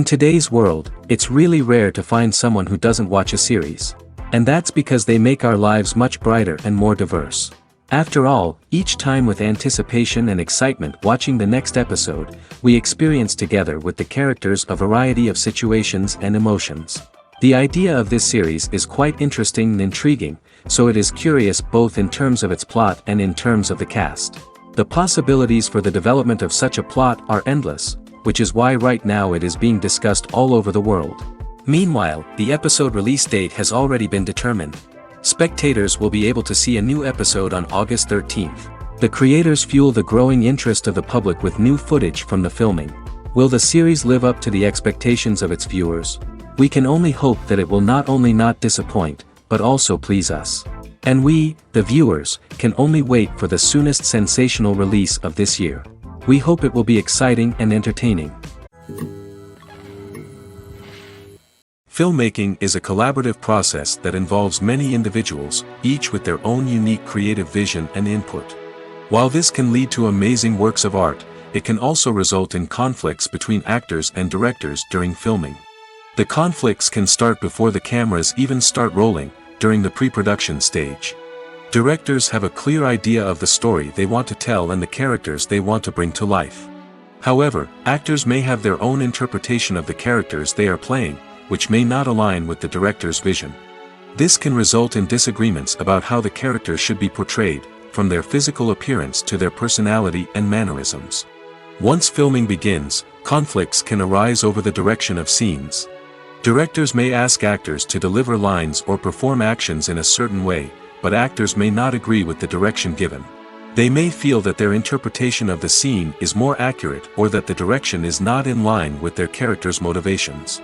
In today's world, it's really rare to find someone who doesn't watch a series. And that's because they make our lives much brighter and more diverse. After all, each time with anticipation and excitement watching the next episode, we experience together with the characters a variety of situations and emotions. The idea of this series is quite interesting and intriguing, so it is curious both in terms of its plot and in terms of the cast. The possibilities for the development of such a plot are endless, which is why right now it is being discussed all over the world. Meanwhile, the episode release date has already been determined. Spectators will be able to see a new episode on August 13th. The creators fuel the growing interest of the public with new footage from the filming. Will the series live up to the expectations of its viewers? We can only hope that it will not only not disappoint, but also please us. And we, the viewers, can only wait for the soonest sensational release of this year. We hope it will be exciting and entertaining. Filmmaking is a collaborative process that involves many individuals, each with their own unique creative vision and input. While this can lead to amazing works of art, it can also result in conflicts between actors and directors during filming. The conflicts can start before the cameras even start rolling, during the pre-production stage. Directors have a clear idea of the story they want to tell and the characters they want to bring to life. However, actors may have their own interpretation of the characters they are playing, which may not align with the director's vision. This can result in disagreements about how the characters should be portrayed, from their physical appearance to their personality and mannerisms. Once filming begins, conflicts can arise over the direction of scenes. Directors may ask actors to deliver lines or perform actions in a certain way, but actors may not agree with the direction given. They may feel that their interpretation of the scene is more accurate or that the direction is not in line with their character's motivations.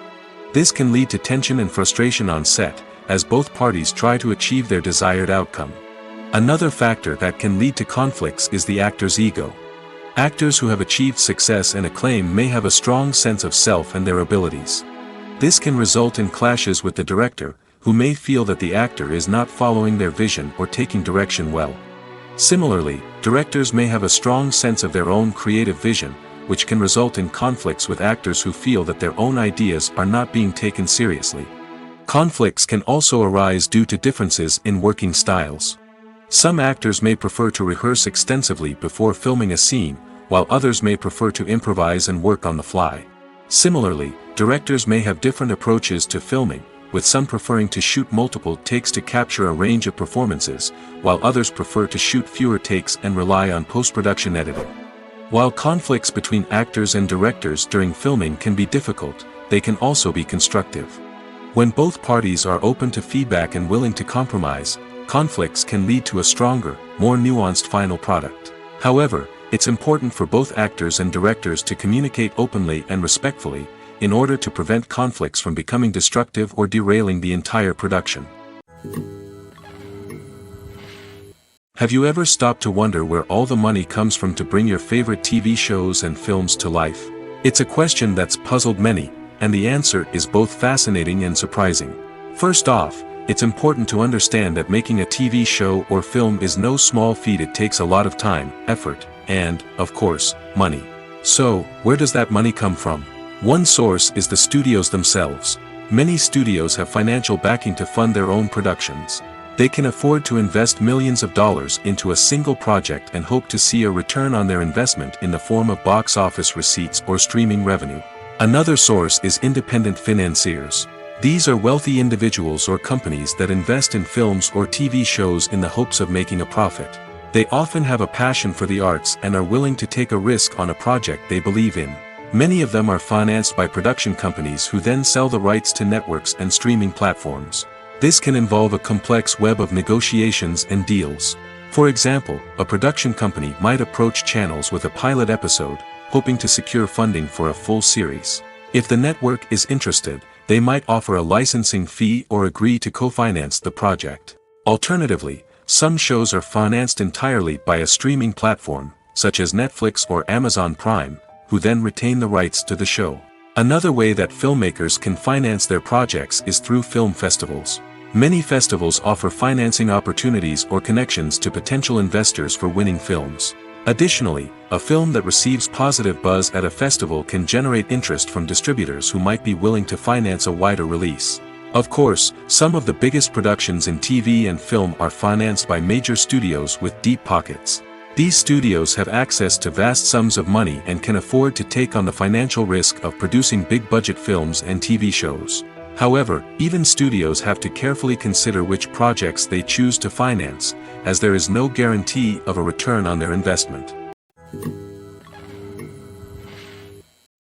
This can lead to tension and frustration on set, as both parties try to achieve their desired outcome. Another factor that can lead to conflicts is the actor's ego. Actors who have achieved success and acclaim may have a strong sense of self and their abilities. This can result in clashes with the director, who may feel that the actor is not following their vision or taking direction well. Similarly, directors may have a strong sense of their own creative vision, which can result in conflicts with actors who feel that their own ideas are not being taken seriously. Conflicts can also arise due to differences in working styles. Some actors may prefer to rehearse extensively before filming a scene, while others may prefer to improvise and work on the fly. Similarly, directors may have different approaches to filming, with some preferring to shoot multiple takes to capture a range of performances, while others prefer to shoot fewer takes and rely on post-production editing. While conflicts between actors and directors during filming can be difficult, they can also be constructive. When both parties are open to feedback and willing to compromise, conflicts can lead to a stronger, more nuanced final product. However, it's important for both actors and directors to communicate openly and respectfully, in order to prevent conflicts from becoming destructive or derailing the entire production. Have you ever stopped to wonder where all the money comes from to bring your favorite TV shows and films to life? It's a question that's puzzled many, and the answer is both fascinating and surprising. First off, it's important to understand that making a TV show or film is no small feat. It takes a lot of time, effort, and, of course, money. So, where does that money come from? One source is the studios themselves. Many studios have financial backing to fund their own productions. They can afford to invest millions of dollars into a single project and hope to see a return on their investment in the form of box office receipts or streaming revenue. Another source is independent financiers. These are wealthy individuals or companies that invest in films or TV shows in the hopes of making a profit. They often have a passion for the arts and are willing to take a risk on a project they believe in. Many of them are financed by production companies who then sell the rights to networks and streaming platforms. This can involve a complex web of negotiations and deals. For example, a production company might approach channels with a pilot episode, hoping to secure funding for a full series. If the network is interested, they might offer a licensing fee or agree to co-finance the project. Alternatively, some shows are financed entirely by a streaming platform, such as Netflix or Amazon Prime, who then retain the rights to the show. Another way that filmmakers can finance their projects is through film festivals. Many festivals offer financing opportunities or connections to potential investors for winning films. Additionally, a film that receives positive buzz at a festival can generate interest from distributors who might be willing to finance a wider release. Of course, some of the biggest productions in TV and film are financed by major studios with deep pockets. These studios have access to vast sums of money and can afford to take on the financial risk of producing big-budget films and TV shows. However, even studios have to carefully consider which projects they choose to finance, as there is no guarantee of a return on their investment.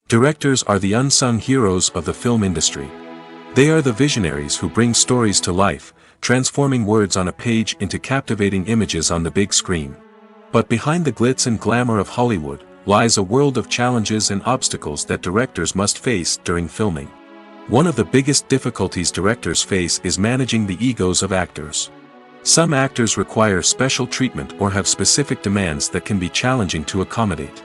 Directors are the unsung heroes of the film industry. They are the visionaries who bring stories to life, transforming words on a page into captivating images on the big screen. But behind the glitz and glamour of Hollywood lies a world of challenges and obstacles that directors must face during filming. One of the biggest difficulties directors face is managing the egos of actors. Some actors require special treatment or have specific demands that can be challenging to accommodate.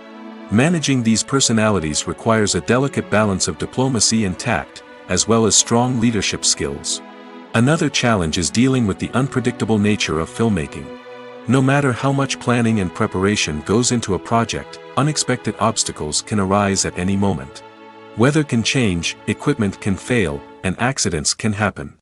Managing these personalities requires a delicate balance of diplomacy and tact, as well as strong leadership skills. Another challenge is dealing with the unpredictable nature of filmmaking. No matter how much planning and preparation goes into a project, unexpected obstacles can arise at any moment. Weather can change, equipment can fail, and accidents can happen.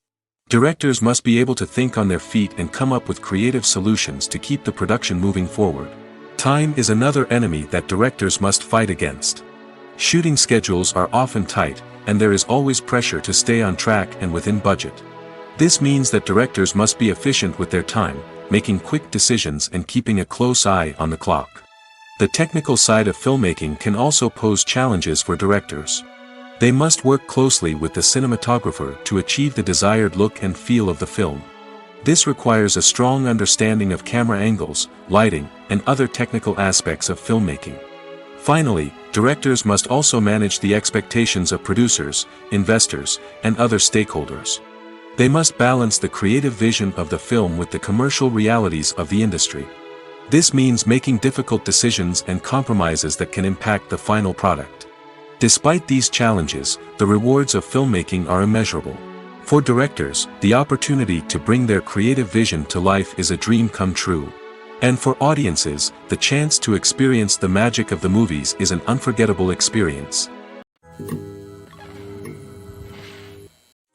Directors must be able to think on their feet and come up with creative solutions to keep the production moving forward. Time is another enemy that directors must fight against. Shooting schedules are often tight, and there is always pressure to stay on track and within budget. This means that directors must be efficient with their time, making quick decisions and keeping a close eye on the clock. The technical side of filmmaking can also pose challenges for directors. They must work closely with the cinematographer to achieve the desired look and feel of the film. This requires a strong understanding of camera angles, lighting, and other technical aspects of filmmaking. Finally, directors must also manage the expectations of producers, investors, and other stakeholders. They must balance the creative vision of the film with the commercial realities of the industry. This means making difficult decisions and compromises that can impact the final product. Despite these challenges, the rewards of filmmaking are immeasurable. For directors, the opportunity to bring their creative vision to life is a dream come true. And for audiences, the chance to experience the magic of the movies is an unforgettable experience.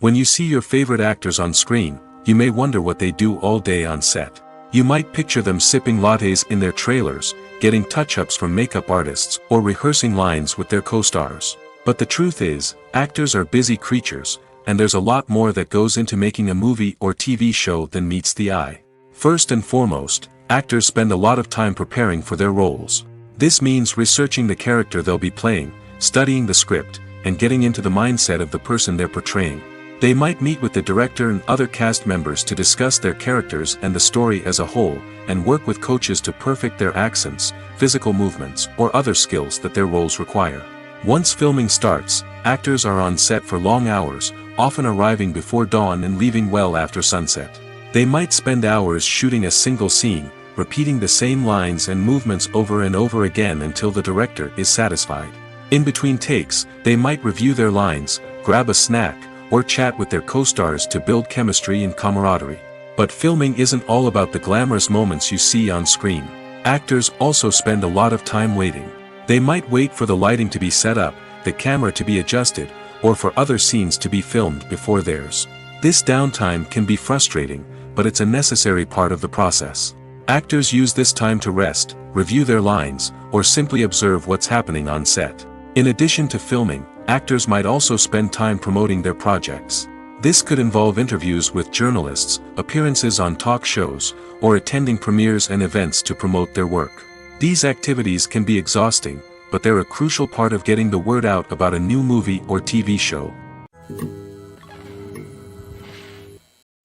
When you see your favorite actors on screen, you may wonder what they do all day on set. You might picture them sipping lattes in their trailers, getting touch-ups from makeup artists, or rehearsing lines with their co-stars. But the truth is, actors are busy creatures, and there's a lot more that goes into making a movie or TV show than meets the eye. First and foremost, actors spend a lot of time preparing for their roles. This means researching the character they'll be playing, studying the script, and getting into the mindset of the person they're portraying. They might meet with the director and other cast members to discuss their characters and the story as a whole, and work with coaches to perfect their accents, physical movements, or other skills that their roles require. Once filming starts, actors are on set for long hours, often arriving before dawn and leaving well after sunset. They might spend hours shooting a single scene, repeating the same lines and movements over and over again until the director is satisfied. In between takes, they might review their lines, grab a snack, or chat with their co-stars to build chemistry and camaraderie. But filming isn't all about the glamorous moments you see on screen. Actors also spend a lot of time waiting. They might wait for the lighting to be set up, the camera to be adjusted, or for other scenes to be filmed before theirs. This downtime can be frustrating, but it's a necessary part of the process. Actors use this time to rest, review their lines, or simply observe what's happening on set. In addition to filming, Actors might also spend time promoting their projects. This could involve interviews with journalists, appearances on talk shows, or attending premieres and events to promote their work. These activities can be exhausting, but they're a crucial part of getting the word out about a new movie or TV show.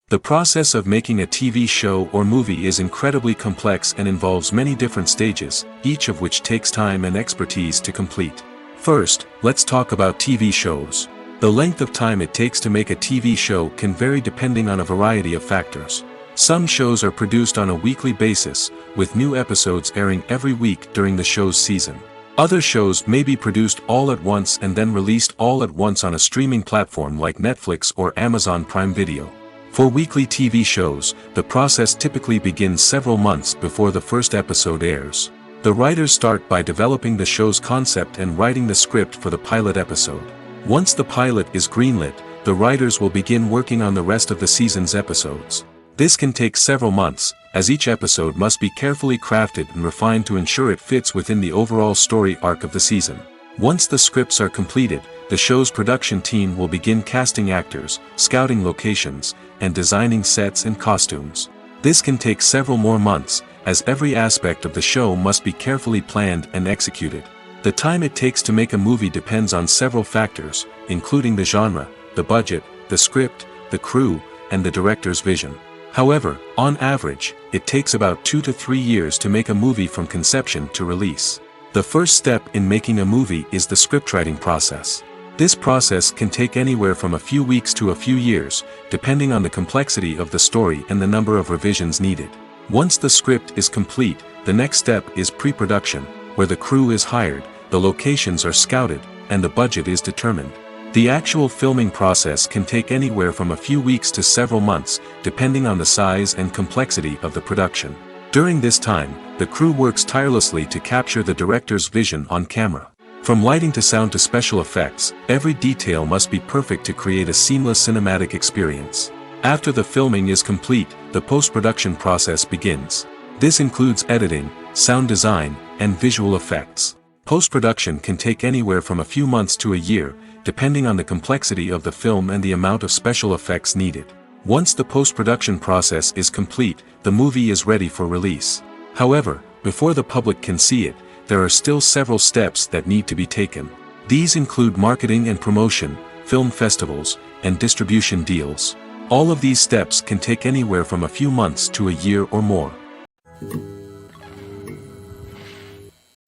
The process of making a TV show or movie is incredibly complex and involves many different stages, each of which takes time and expertise to complete. First, let's talk about TV shows. The length of time it takes to make a TV show can vary depending on a variety of factors. Some shows are produced on a weekly basis, with new episodes airing every week during the show's season. Other shows may be produced all at once and then released all at once on a streaming platform like Netflix or Amazon Prime Video. For weekly TV shows, the process typically begins several months before the first episode airs. The writers start by developing the show's concept and writing the script for the pilot episode. Once the pilot is greenlit, the writers will begin working on the rest of the season's episodes. This can take several months, as each episode must be carefully crafted and refined to ensure it fits within the overall story arc of the season. Once the scripts are completed, the show's production team will begin casting actors, scouting locations, and designing sets and costumes. This can take several more months, as every aspect of the show must be carefully planned and executed. The time it takes to make a movie depends on several factors, including the genre, the budget, the script, the crew, and the director's vision. However, on average, it takes about 2 to 3 years to make a movie from conception to release. The first step in making a movie is the scriptwriting process. This process can take anywhere from a few weeks to a few years, depending on the complexity of the story and the number of revisions needed. Once the script is complete, the next step is pre-production, where the crew is hired, the locations are scouted, and the budget is determined. The actual filming process can take anywhere from a few weeks to several months, depending on the size and complexity of the production. During this time, the crew works tirelessly to capture the director's vision on camera. From lighting to sound to special effects, every detail must be perfect to create a seamless cinematic experience. After the filming is complete, the post-production process begins. This includes editing, sound design, and visual effects. Post-production can take anywhere from a few months to a year, depending on the complexity of the film and the amount of special effects needed. Once the post-production process is complete, the movie is ready for release. However, before the public can see it, there are still several steps that need to be taken. These include marketing and promotion, film festivals, and distribution deals. All of these steps can take anywhere from a few months to a year or more.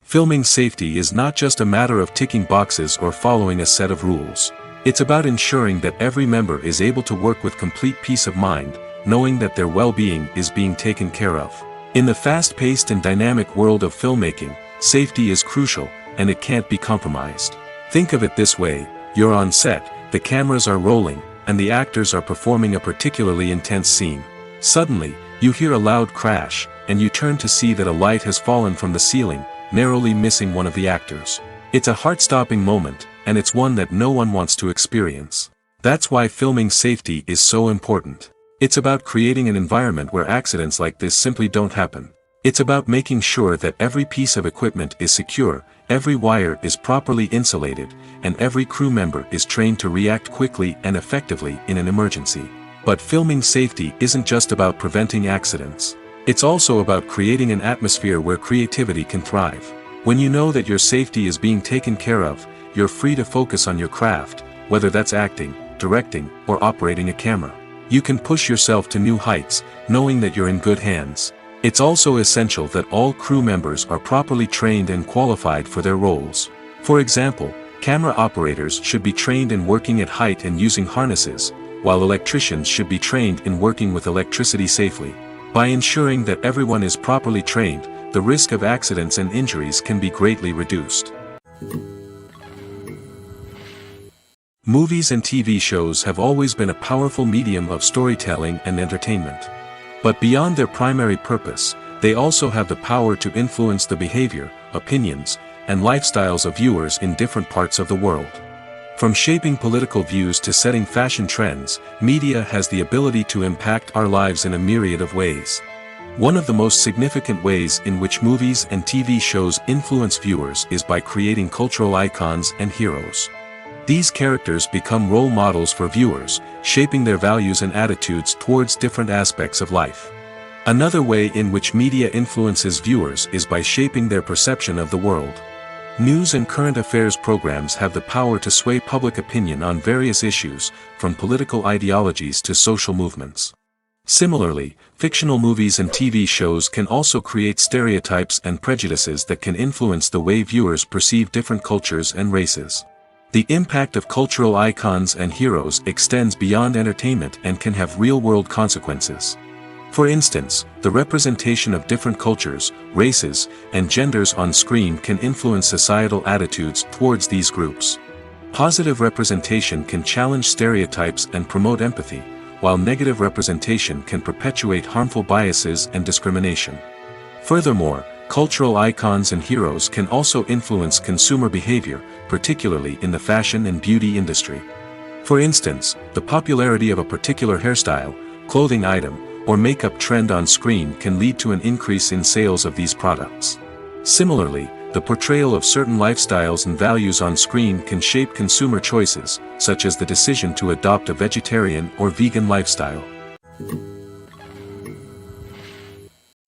Filming safety is not just a matter of ticking boxes or following a set of rules. It's about ensuring that every member is able to work with complete peace of mind, knowing that their well-being is being taken care of. In the fast-paced and dynamic world of filmmaking, safety is crucial, and it can't be compromised. Think of it this way: you're on set, the cameras are rolling, and the actors are performing a particularly intense scene. Suddenly, you hear a loud crash, and you turn to see that a light has fallen from the ceiling, narrowly missing one of the actors. It's a heart-stopping moment, and it's one that no one wants to experience. That's why filming safety is so important. It's about creating an environment where accidents like this simply don't happen. It's about making sure that every piece of equipment is secure, every wire is properly insulated, and every crew member is trained to react quickly and effectively in an emergency. But filming safety isn't just about preventing accidents. It's also about creating an atmosphere where creativity can thrive. When you know that your safety is being taken care of, you're free to focus on your craft, whether that's acting, directing, or operating a camera. You can push yourself to new heights, knowing that you're in good hands. It's also essential that all crew members are properly trained and qualified for their roles. For example, camera operators should be trained in working at height and using harnesses, while electricians should be trained in working with electricity safely. By ensuring that everyone is properly trained, the risk of accidents and injuries can be greatly reduced. Movies and TV shows have always been a powerful medium of storytelling and entertainment. But beyond their primary purpose, they also have the power to influence the behavior, opinions, and lifestyles of viewers in different parts of the world. From shaping political views to setting fashion trends, media has the ability to impact our lives in a myriad of ways. One of the most significant ways in which movies and TV shows influence viewers is by creating cultural icons and heroes. These characters become role models for viewers, shaping their values and attitudes towards different aspects of life. Another way in which media influences viewers is by shaping their perception of the world. News and current affairs programs have the power to sway public opinion on various issues, from political ideologies to social movements. Similarly, fictional movies and TV shows can also create stereotypes and prejudices that can influence the way viewers perceive different cultures and races. The impact of cultural icons and heroes extends beyond entertainment and can have real-world consequences. For instance, the representation of different cultures, races, and genders on screen can influence societal attitudes towards these groups. Positive representation can challenge stereotypes and promote empathy, while negative representation can perpetuate harmful biases and discrimination. Furthermore, cultural icons and heroes can also influence consumer behavior, particularly in the fashion and beauty industry. For instance, the popularity of a particular hairstyle, clothing item, or makeup trend on screen can lead to an increase in sales of these products. Similarly, the portrayal of certain lifestyles and values on screen can shape consumer choices, such as the decision to adopt a vegetarian or vegan lifestyle.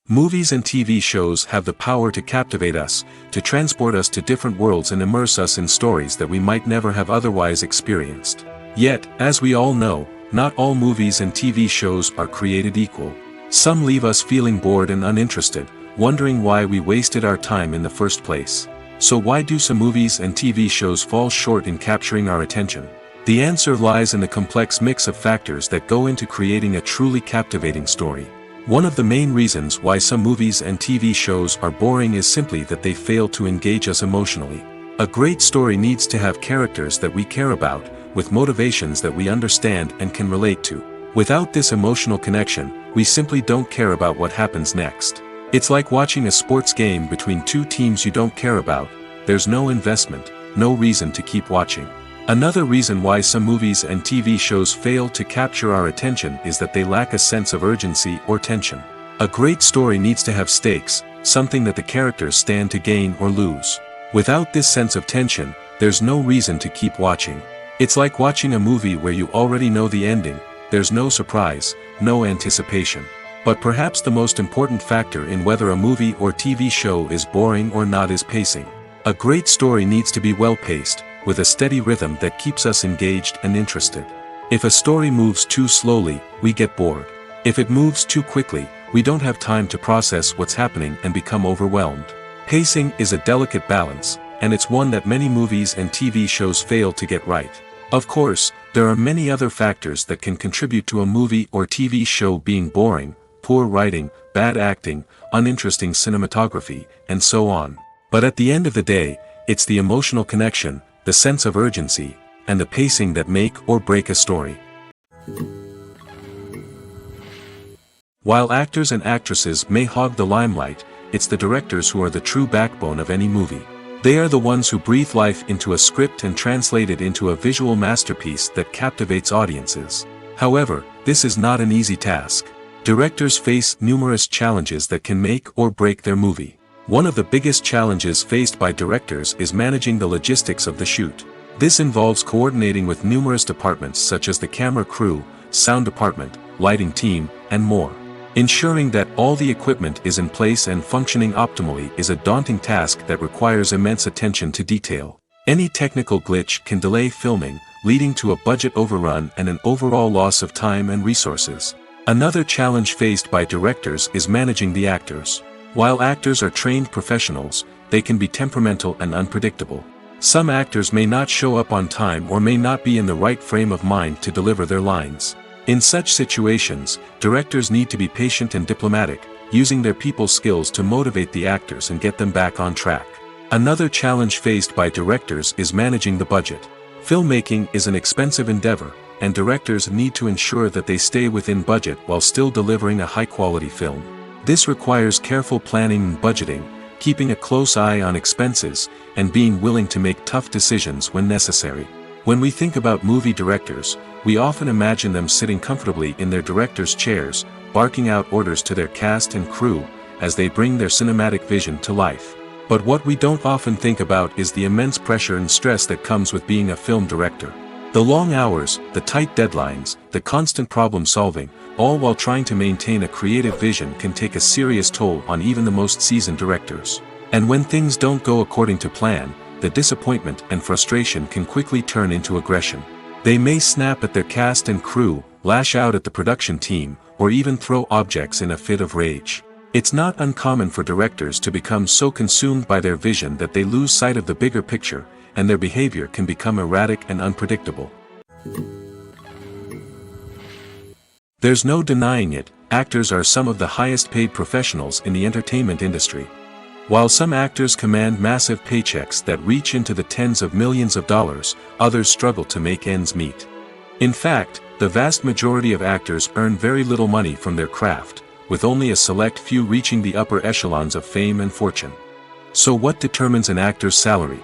Movies and TV shows have the power to captivate us, to transport us to different worlds and immerse us in stories that we might never have otherwise experienced. Yet, as we all know, not all movies and TV shows are created equal. Some leave us feeling bored and uninterested, wondering why we wasted our time in the first place. So why do some movies and TV shows fall short in capturing our attention? The answer lies in the complex mix of factors that go into creating a truly captivating story. One of the main reasons why some movies and TV shows are boring is simply that they fail to engage us emotionally. A great story needs to have characters that we care about, with motivations that we understand and can relate to. Without this emotional connection, we simply don't care about what happens next. It's like watching a sports game between two teams you don't care about. There's no investment, no reason to keep watching. Another reason why some movies and TV shows fail to capture our attention is that they lack a sense of urgency or tension. A great story needs to have stakes, something that the characters stand to gain or lose. Without this sense of tension, there's no reason to keep watching. It's like watching a movie where you already know the ending. There's no surprise, no anticipation. But perhaps the most important factor in whether a movie or TV show is boring or not is pacing. A great story needs to be well-paced, with a steady rhythm that keeps us engaged and interested. If a story moves too slowly, we get bored. If it moves too quickly, we don't have time to process what's happening and become overwhelmed. Pacing is a delicate balance, and it's one that many movies and TV shows fail to get right. Of course, there are many other factors that can contribute to a movie or TV show being boring: poor writing, bad acting, uninteresting cinematography, and so on. But at the end of the day, it's the emotional connection, the sense of urgency, and the pacing that make or break a story. While actors and actresses may hog the limelight, it's the directors who are the true backbone of any movie. They are the ones who breathe life into a script and translate it into a visual masterpiece that captivates audiences. However, this is not an easy task. Directors face numerous challenges that can make or break their movie. One of the biggest challenges faced by directors is managing the logistics of the shoot. This involves coordinating with numerous departments such as the camera crew, sound department, lighting team, and more. Ensuring that all the equipment is in place and functioning optimally is a daunting task that requires immense attention to detail. Any technical glitch can delay filming, leading to a budget overrun and an overall loss of time and resources. Another challenge faced by directors is managing the actors. While actors are trained professionals, they can be temperamental and unpredictable. Some actors may not show up on time or may not be in the right frame of mind to deliver their lines. In such situations, directors need to be patient and diplomatic, using their people skills to motivate the actors and get them back on track. Another challenge faced by directors is managing the budget. Filmmaking is an expensive endeavor, and directors need to ensure that they stay within budget while still delivering a high-quality film. This requires careful planning and budgeting, keeping a close eye on expenses, and being willing to make tough decisions when necessary. When we think about movie directors, we often imagine them sitting comfortably in their director's chairs, barking out orders to their cast and crew, as they bring their cinematic vision to life. But what we don't often think about is the immense pressure and stress that comes with being a film director. The long hours, the tight deadlines, the constant problem solving, all while trying to maintain a creative vision can take a serious toll on even the most seasoned directors. And when things don't go according to plan, the disappointment and frustration can quickly turn into aggression. They may snap at their cast and crew, lash out at the production team, or even throw objects in a fit of rage. It's not uncommon for directors to become so consumed by their vision that they lose sight of the bigger picture, and their behavior can become erratic and unpredictable. There's no denying it, actors are some of the highest paid professionals in the entertainment industry. While some actors command massive paychecks that reach into the tens of millions of dollars, others struggle to make ends meet. In fact, the vast majority of actors earn very little money from their craft, with only a select few reaching the upper echelons of fame and fortune. So what determines an actor's salary?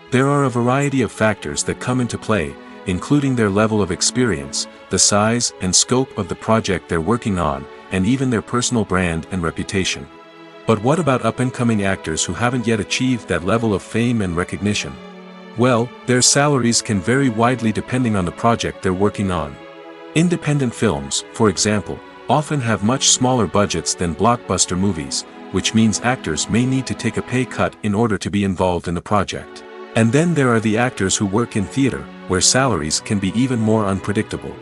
There are a variety of factors that come into play, including their level of experience, the size and scope of the project they're working on, and even their personal brand and reputation. But what about up-and-coming actors who haven't yet achieved that level of fame and recognition? Well, their salaries can vary widely depending on the project they're working on. Independent films, for example, often have much smaller budgets than blockbuster movies, which means actors may need to take a pay cut in order to be involved in the project. And then there are the actors who work in theater, where salaries can be even more unpredictable.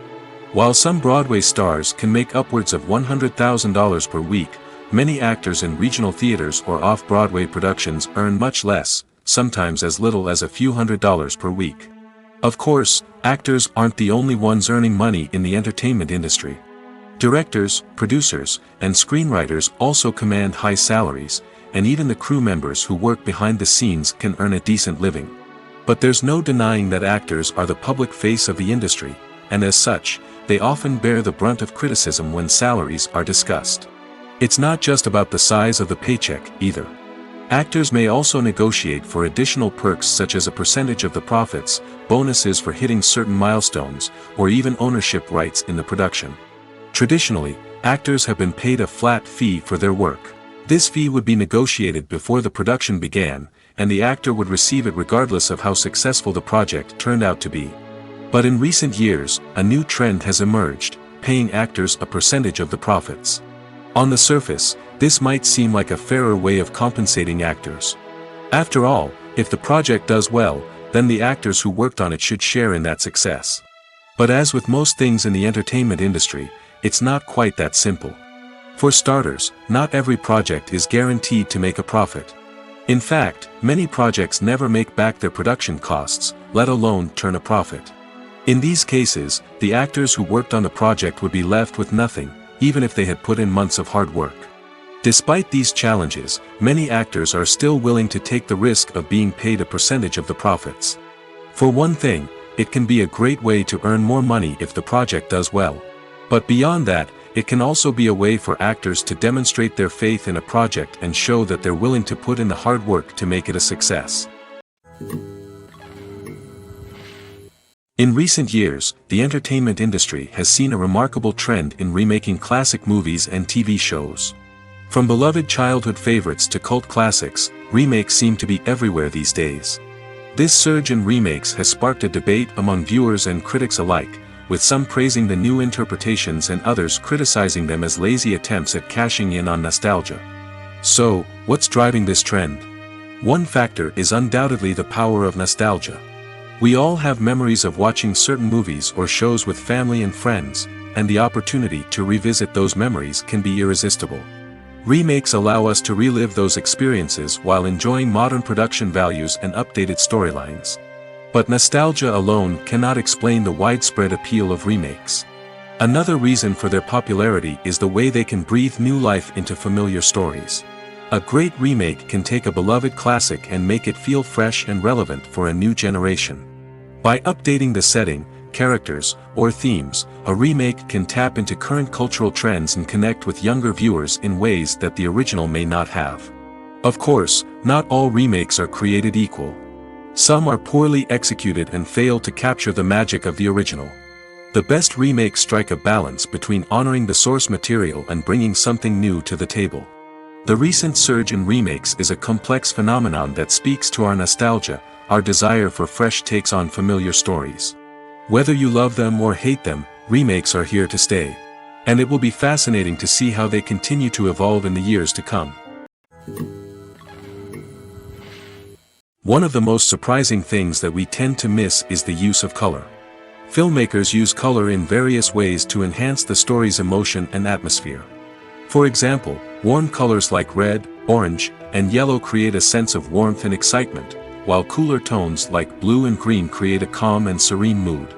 While some Broadway stars can make upwards of $100,000 per week, many actors in regional theaters or off-Broadway productions earn much less, sometimes as little as a few $100s per week. Of course, actors aren't the only ones earning money in the entertainment industry. Directors, producers, and screenwriters also command high salaries, and even the crew members who work behind the scenes can earn a decent living. But there's no denying that actors are the public face of the industry, and as such, they often bear the brunt of criticism when salaries are discussed. It's not just about the size of the paycheck, either. Actors may also negotiate for additional perks such as a percentage of the profits, bonuses for hitting certain milestones, or even ownership rights in the production. Traditionally, actors have been paid a flat fee for their work. This fee would be negotiated before the production began, and the actor would receive it regardless of how successful the project turned out to be. But in recent years, a new trend has emerged, paying actors a percentage of the profits. On the surface, this might seem like a fairer way of compensating actors. After all, if the project does well, then the actors who worked on it should share in that success. But as with most things in the entertainment industry, it's not quite that simple. For starters, not every project is guaranteed to make a profit. In fact, many projects never make back their production costs, let alone turn a profit. In these cases, the actors who worked on the project would be left with nothing, even if they had put in months of hard work. Despite these challenges, many actors are still willing to take the risk of being paid a percentage of the profits. For one thing, it can be a great way to earn more money if the project does well. But beyond that, it can also be a way for actors to demonstrate their faith in a project and show that they're willing to put in the hard work to make it a success. In recent years, the entertainment industry has seen a remarkable trend in remaking classic movies and TV shows. From beloved childhood favorites to cult classics, remakes seem to be everywhere these days. This surge in remakes has sparked a debate among viewers and critics alike, with some praising the new interpretations and others criticizing them as lazy attempts at cashing in on nostalgia. So, what's driving this trend? One factor is undoubtedly the power of nostalgia. We all have memories of watching certain movies or shows with family and friends, and the opportunity to revisit those memories can be irresistible. Remakes allow us to relive those experiences while enjoying modern production values and updated storylines. But nostalgia alone cannot explain the widespread appeal of remakes. Another reason for their popularity is the way they can breathe new life into familiar stories. A great remake can take a beloved classic and make it feel fresh and relevant for a new generation. By updating the setting, characters, or themes, a remake can tap into current cultural trends and connect with younger viewers in ways that the original may not have. Of course, not all remakes are created equal. Some are poorly executed and fail to capture the magic of the original. The best remakes strike a balance between honoring the source material and bringing something new to the table. The recent surge in remakes is a complex phenomenon that speaks to our nostalgia, our desire for fresh takes on familiar stories. Whether you love them or hate them, remakes are here to stay. And it will be fascinating to see how they continue to evolve in the years to come. One of the most surprising things that we tend to miss is the use of color. Filmmakers use color in various ways to enhance the story's emotion and atmosphere. For example, warm colors like red, orange, and yellow create a sense of warmth and excitement, while cooler tones like blue and green create a calm and serene mood.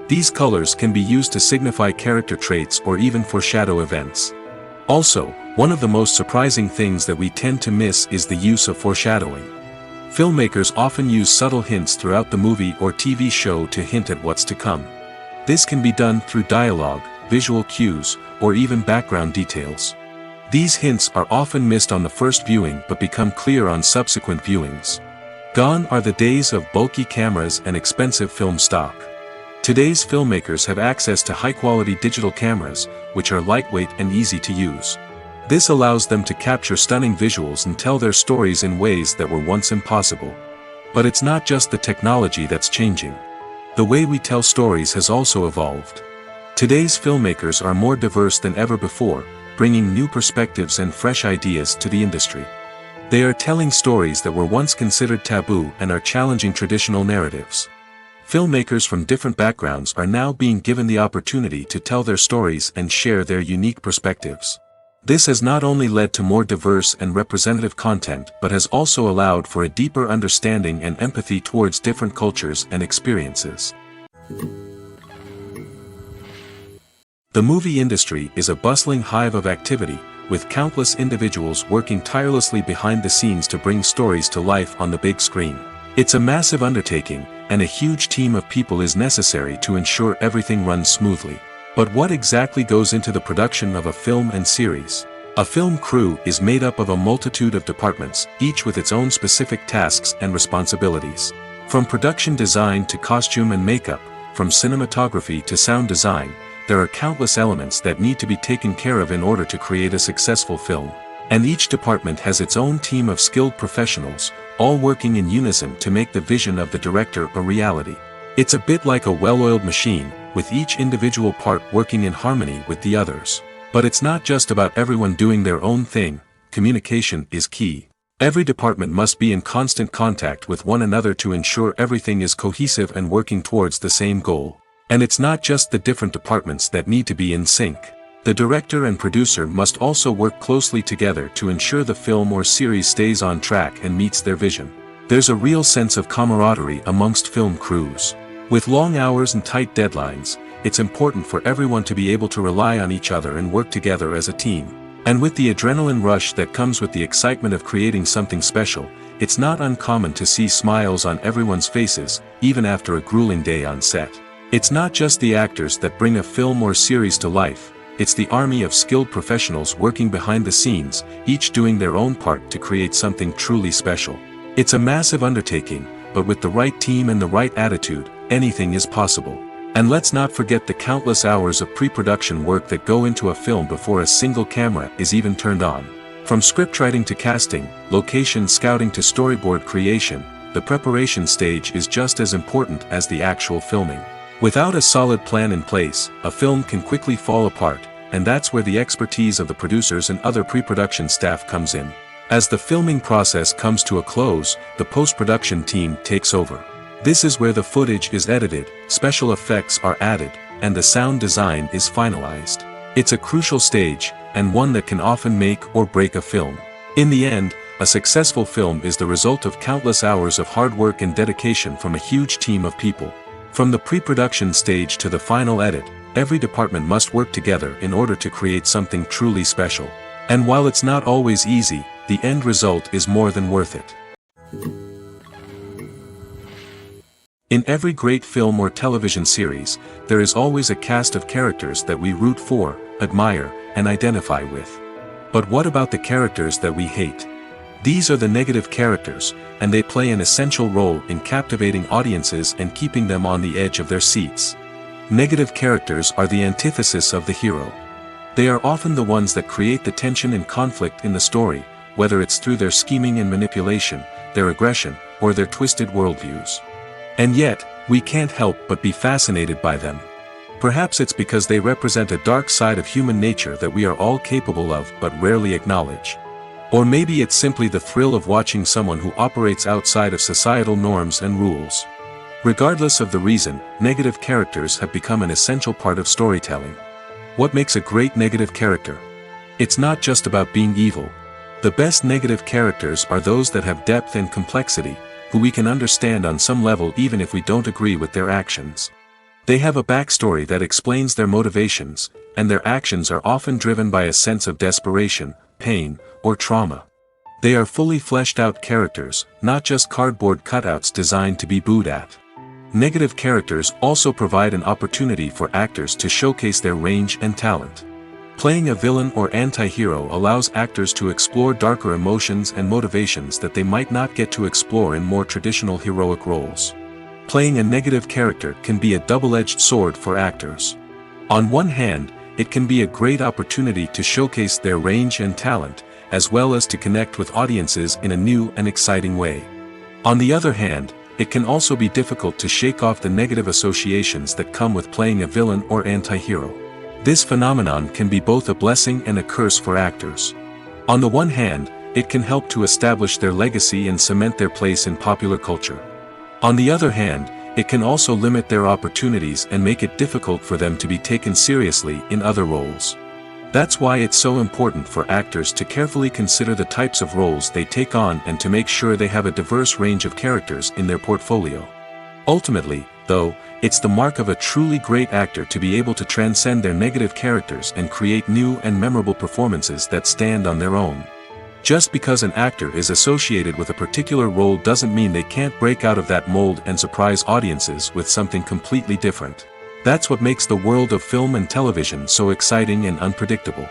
These colors can be used to signify character traits or even foreshadow events. Also, one of the most surprising things that we tend to miss is the use of foreshadowing. Filmmakers often use subtle hints throughout the movie or TV show to hint at what's to come. This can be done through dialogue, visual cues, or even background details. These hints are often missed on the first viewing but become clear on subsequent viewings. Gone are the days of bulky cameras and expensive film stock. Today's filmmakers have access to high-quality digital cameras, which are lightweight and easy to use. This allows them to capture stunning visuals and tell their stories in ways that were once impossible. But it's not just the technology that's changing. The way we tell stories has also evolved. Today's filmmakers are more diverse than ever before, bringing new perspectives and fresh ideas to the industry. They are telling stories that were once considered taboo and are challenging traditional narratives. Filmmakers from different backgrounds are now being given the opportunity to tell their stories and share their unique perspectives. This has not only led to more diverse and representative content but has also allowed for a deeper understanding and empathy towards different cultures and experiences. The movie industry is a bustling hive of activity, with countless individuals working tirelessly behind the scenes to bring stories to life on the big screen. It's a massive undertaking, and a huge team of people is necessary to ensure everything runs smoothly. But what exactly goes into the production of a film and series? A film crew is made up of a multitude of departments, each with its own specific tasks and responsibilities. From production design to costume and makeup, from cinematography to sound design, there are countless elements that need to be taken care of in order to create a successful film. And each department has its own team of skilled professionals, all working in unison to make the vision of the director a reality. It's a bit like a well-oiled machine, with each individual part working in harmony with the others. But it's not just about everyone doing their own thing. Communication is key. Every department must be in constant contact with one another to ensure everything is cohesive and working towards the same goal. And it's not just the different departments that need to be in sync. The director and producer must also work closely together to ensure the film or series stays on track and meets their vision. There's a real sense of camaraderie amongst film crews. With long hours and tight deadlines, it's important for everyone to be able to rely on each other and work together as a team. And with the adrenaline rush that comes with the excitement of creating something special, it's not uncommon to see smiles on everyone's faces, even after a grueling day on set. It's not just the actors that bring a film or series to life, it's the army of skilled professionals working behind the scenes, each doing their own part to create something truly special. It's a massive undertaking, but with the right team and the right attitude, anything is possible. And let's not forget the countless hours of pre-production work that go into a film before a single camera is even turned on. From scriptwriting to casting, location scouting to storyboard creation, the preparation stage is just as important as the actual filming. Without a solid plan in place, a film can quickly fall apart, and that's where the expertise of the producers and other pre-production staff comes in. As the filming process comes to a close, the post-production team takes over. This is where the footage is edited, special effects are added, and the sound design is finalized. It's a crucial stage, and one that can often make or break a film. In the end, a successful film is the result of countless hours of hard work and dedication from a huge team of people. From the pre-production stage to the final edit, every department must work together in order to create something truly special. And while it's not always easy, the end result is more than worth it. In every great film or television series, there is always a cast of characters that we root for, admire, and identify with. But what about the characters that we hate? These are the negative characters, and they play an essential role in captivating audiences and keeping them on the edge of their seats. Negative characters are the antithesis of the hero. They are often the ones that create the tension and conflict in the story, whether it's through their scheming and manipulation, their aggression, or their twisted worldviews. And yet, we can't help but be fascinated by them. Perhaps it's because they represent a dark side of human nature that we are all capable of but rarely acknowledge. Or maybe it's simply the thrill of watching someone who operates outside of societal norms and rules. Regardless of the reason, negative characters have become an essential part of storytelling. What makes a great negative character? It's not just about being evil. The best negative characters are those that have depth and complexity, who we can understand on some level even if we don't agree with their actions. They have a backstory that explains their motivations, and their actions are often driven by a sense of desperation, pain, or trauma. They are fully fleshed out characters, not just cardboard cutouts designed to be booed at. Negative characters also provide an opportunity for actors to showcase their range and talent. Playing a villain or anti-hero allows actors to explore darker emotions and motivations that they might not get to explore in more traditional heroic roles. Playing a negative character can be a double-edged sword for actors. On one hand, it can be a great opportunity to showcase their range and talent, as well as to connect with audiences in a new and exciting way. On the other hand, it can also be difficult to shake off the negative associations that come with playing a villain or anti-hero. This phenomenon can be both a blessing and a curse for actors. On the one hand, it can help to establish their legacy and cement their place in popular culture. On the other hand, it can also limit their opportunities and make it difficult for them to be taken seriously in other roles. That's why it's so important for actors to carefully consider the types of roles they take on and to make sure they have a diverse range of characters in their portfolio. Ultimately, though, it's the mark of a truly great actor to be able to transcend their negative characters and create new and memorable performances that stand on their own. Just because an actor is associated with a particular role doesn't mean they can't break out of that mold and surprise audiences with something completely different. That's what makes the world of film and television so exciting and unpredictable.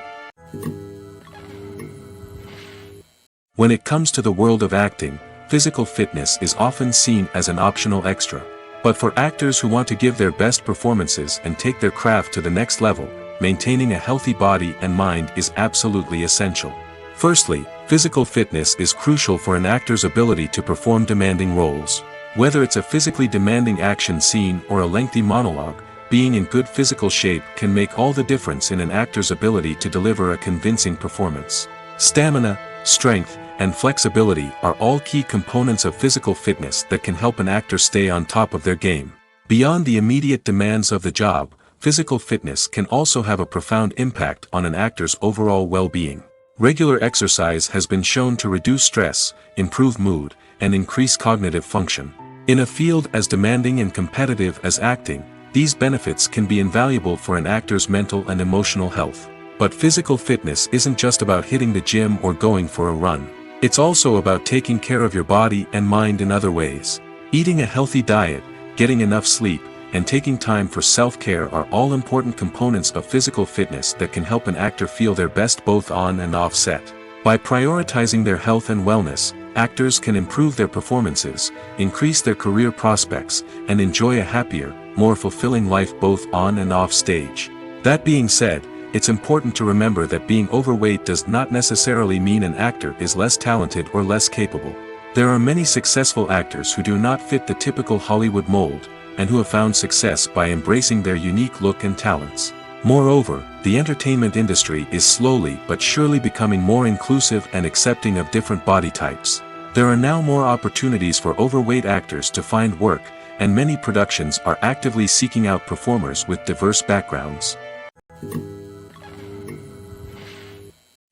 When it comes to the world of acting, physical fitness is often seen as an optional extra. But for actors who want to give their best performances and take their craft to the next level, maintaining a healthy body and mind is absolutely essential. Firstly, physical fitness is crucial for an actor's ability to perform demanding roles. Whether it's a physically demanding action scene or a lengthy monologue, being in good physical shape can make all the difference in an actor's ability to deliver a convincing performance. Stamina, strength, and flexibility are all key components of physical fitness that can help an actor stay on top of their game. Beyond the immediate demands of the job, physical fitness can also have a profound impact on an actor's overall well-being. Regular exercise has been shown to reduce stress, improve mood, and increase cognitive function. In a field as demanding and competitive as acting, these benefits can be invaluable for an actor's mental and emotional health. But physical fitness isn't just about hitting the gym or going for a run. It's also about taking care of your body and mind in other ways. Eating a healthy diet, getting enough sleep, and taking time for self-care are all important components of physical fitness that can help an actor feel their best both on and off set. By prioritizing their health and wellness, actors can improve their performances, increase their career prospects, and enjoy a happier, more fulfilling life both on and off stage. That being said, it's important to remember that being overweight does not necessarily mean an actor is less talented or less capable. There are many successful actors who do not fit the typical Hollywood mold, and who have found success by embracing their unique look and talents. Moreover, the entertainment industry is slowly but surely becoming more inclusive and accepting of different body types. There are now more opportunities for overweight actors to find work, and many productions are actively seeking out performers with diverse backgrounds.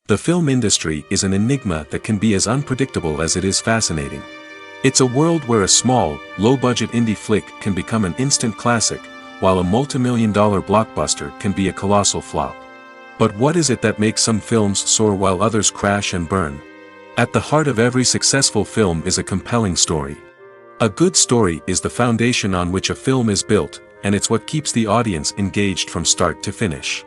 The film industry is an enigma that can be as unpredictable as it is fascinating. It's a world where a small, low-budget indie flick can become an instant classic, while a multi-million-dollar blockbuster can be a colossal flop. But what is it that makes some films soar while others crash and burn? At the heart of every successful film is a compelling story. A good story is the foundation on which a film is built, and it's what keeps the audience engaged from start to finish.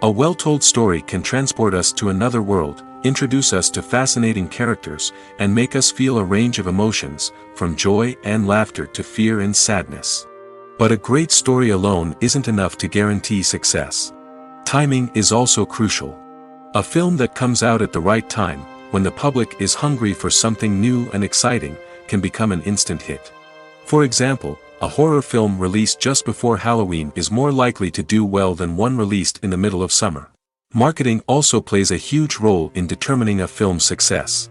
A well-told story can transport us to another world, introduce us to fascinating characters, and make us feel a range of emotions, from joy and laughter to fear and sadness. But a great story alone isn't enough to guarantee success. Timing is also crucial. A film that comes out at the right time, when the public is hungry for something new and exciting, can become an instant hit. For example, a horror film released just before Halloween is more likely to do well than one released in the middle of summer. Marketing also plays a huge role in determining a film's success.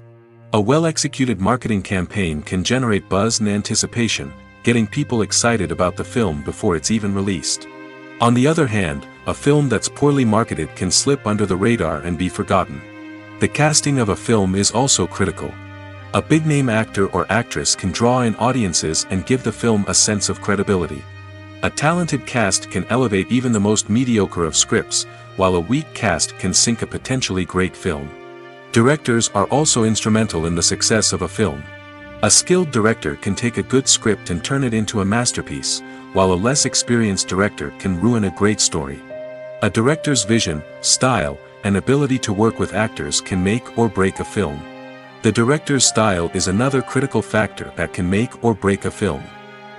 A well-executed marketing campaign can generate buzz and anticipation, getting people excited about the film before it's even released. On the other hand, a film that's poorly marketed can slip under the radar and be forgotten. The casting of a film is also critical. A big-name actor or actress can draw in audiences and give the film a sense of credibility. A talented cast can elevate even the most mediocre of scripts, while a weak cast can sink a potentially great film. Directors are also instrumental in the success of a film. A skilled director can take a good script and turn it into a masterpiece, while a less experienced director can ruin a great story. A director's vision, style, and ability to work with actors can make or break a film. The director's style is another critical factor that can make or break a film.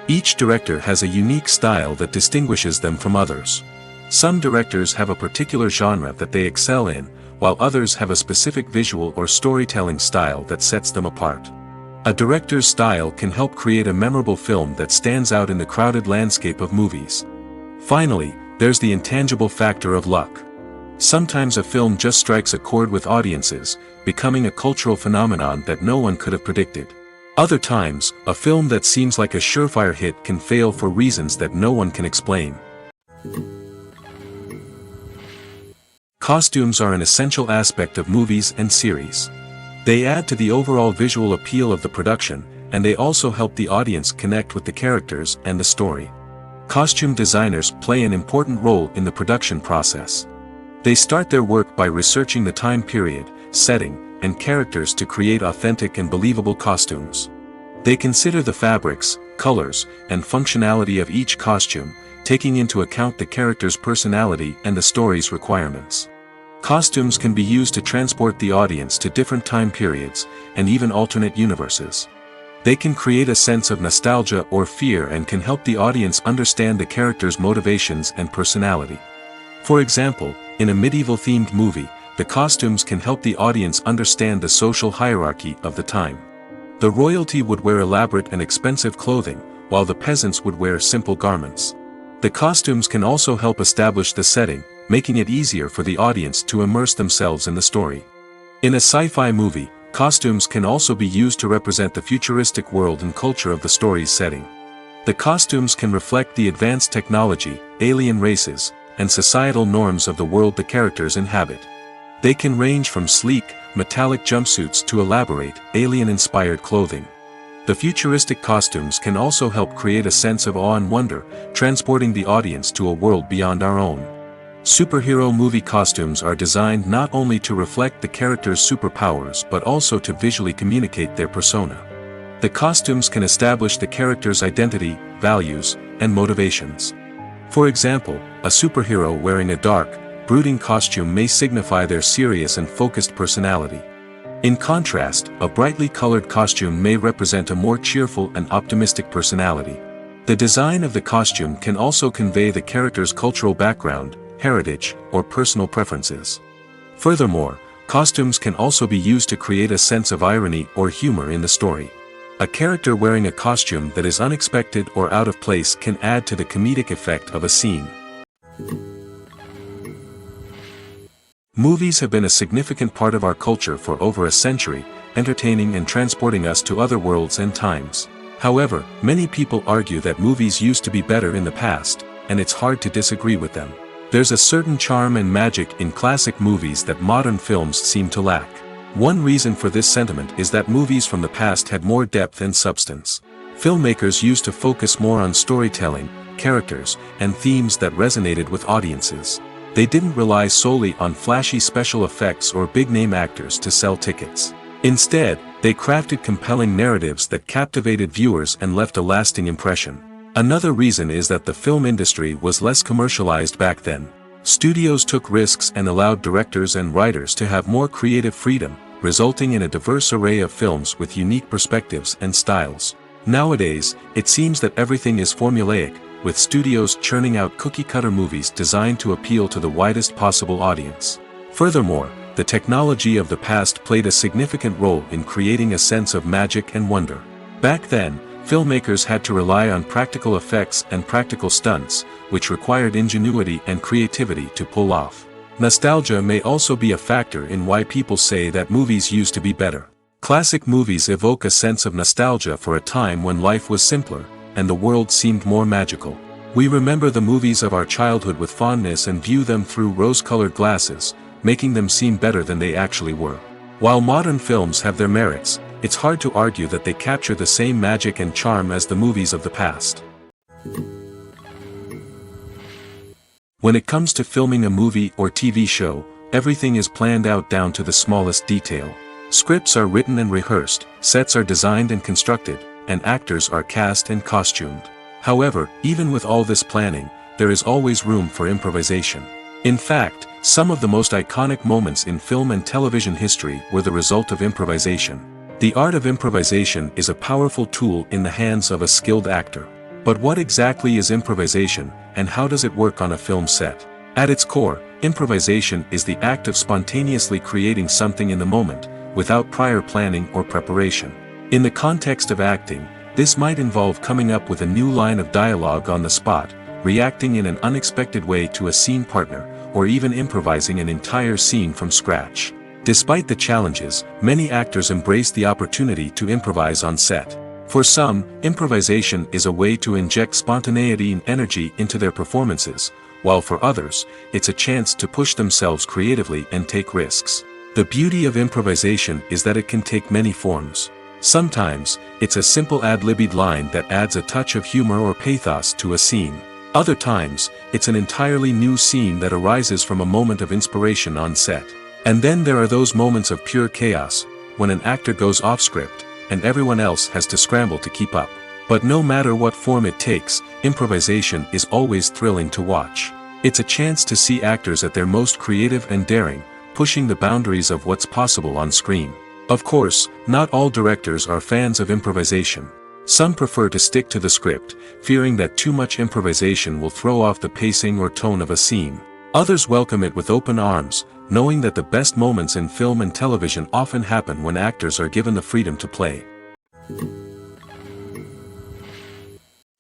Each director has a unique style that distinguishes them from others. Some directors have a particular genre that they excel in, while others have a specific visual or storytelling style that sets them apart. A director's style can help create a memorable film that stands out in the crowded landscape of movies. Finally, there's the intangible factor of luck. Sometimes a film just strikes a chord with audiences, becoming a cultural phenomenon that no one could have predicted. Other times, a film that seems like a surefire hit can fail for reasons that no one can explain. Costumes are an essential aspect of movies and series. They add to the overall visual appeal of the production, and they also help the audience connect with the characters and the story. Costume designers play an important role in the production process. They start their work by researching the time period, setting, and characters to create authentic and believable costumes. They consider the fabrics, colors, and functionality of each costume, taking into account the character's personality and the story's requirements. Costumes can be used to transport the audience to different time periods, and even alternate universes. They can create a sense of nostalgia or fear and can help the audience understand the character's motivations and personality. For example, in a medieval-themed movie, the costumes can help the audience understand the social hierarchy of the time. The royalty would wear elaborate and expensive clothing, while the peasants would wear simple garments. The costumes can also help establish the setting, making it easier for the audience to immerse themselves in the story. In a sci-fi movie, costumes can also be used to represent the futuristic world and culture of the story's setting. The costumes can reflect the advanced technology, alien races, and societal norms of the world the characters inhabit. They can range from sleek, metallic jumpsuits to elaborate, alien-inspired clothing. The futuristic costumes can also help create a sense of awe and wonder, transporting the audience to a world beyond our own. Superhero movie costumes are designed not only to reflect the character's superpowers but also to visually communicate their persona. The costumes can establish the character's identity, values, and motivations. For example, a superhero wearing a dark, brooding costume may signify their serious and focused personality. In contrast, a brightly colored costume may represent a more cheerful and optimistic personality. The design of the costume can also convey the character's cultural background, heritage, or personal preferences. Furthermore, costumes can also be used to create a sense of irony or humor in the story. A character wearing a costume that is unexpected or out of place can add to the comedic effect of a scene. Movies have been a significant part of our culture for over a century, entertaining and transporting us to other worlds and times. However, many people argue that movies used to be better in the past, and it's hard to disagree with them. There's a certain charm and magic in classic movies that modern films seem to lack. One reason for this sentiment is that movies from the past had more depth and substance. Filmmakers used to focus more on storytelling, characters, and themes that resonated with audiences. They didn't rely solely on flashy special effects or big-name actors to sell tickets. Instead, they crafted compelling narratives that captivated viewers and left a lasting impression. Another reason is that the film industry was less commercialized back then. Studios took risks and allowed directors and writers to have more creative freedom, resulting in a diverse array of films with unique perspectives and styles. Nowadays, it seems that everything is formulaic, with studios churning out cookie-cutter movies designed to appeal to the widest possible audience. Furthermore, the technology of the past played a significant role in creating a sense of magic and wonder. Back then, filmmakers had to rely on practical effects and practical stunts, which required ingenuity and creativity to pull off. Nostalgia may also be a factor in why people say that movies used to be better. Classic movies evoke a sense of nostalgia for a time when life was simpler, and the world seemed more magical. We remember the movies of our childhood with fondness and view them through rose-colored glasses, making them seem better than they actually were. While modern films have their merits, it's hard to argue that they capture the same magic and charm as the movies of the past. When it comes to filming a movie or TV show, everything is planned out down to the smallest detail. Scripts are written and rehearsed, sets are designed and constructed, and actors are cast and costumed. However, even with all this planning, there is always room for improvisation. In fact, some of the most iconic moments in film and television history were the result of improvisation. The art of improvisation is a powerful tool in the hands of a skilled actor. But what exactly is improvisation, and how does it work on a film set? At its core, improvisation is the act of spontaneously creating something in the moment, without prior planning or preparation. In the context of acting, this might involve coming up with a new line of dialogue on the spot, reacting in an unexpected way to a scene partner, or even improvising an entire scene from scratch. Despite the challenges, many actors embrace the opportunity to improvise on set. For some, improvisation is a way to inject spontaneity and energy into their performances, while for others, it's a chance to push themselves creatively and take risks. The beauty of improvisation is that it can take many forms. Sometimes, it's a simple ad-libbed line that adds a touch of humor or pathos to a scene. Other times, it's an entirely new scene that arises from a moment of inspiration on set. And then there are those moments of pure chaos, when an actor goes off script, and everyone else has to scramble to keep up. But no matter what form it takes, improvisation is always thrilling to watch. It's a chance to see actors at their most creative and daring, pushing the boundaries of what's possible on screen. Of course, not all directors are fans of improvisation. Some prefer to stick to the script, fearing that too much improvisation will throw off the pacing or tone of a scene. Others welcome it with open arms, knowing that the best moments in film and television often happen when actors are given the freedom to play.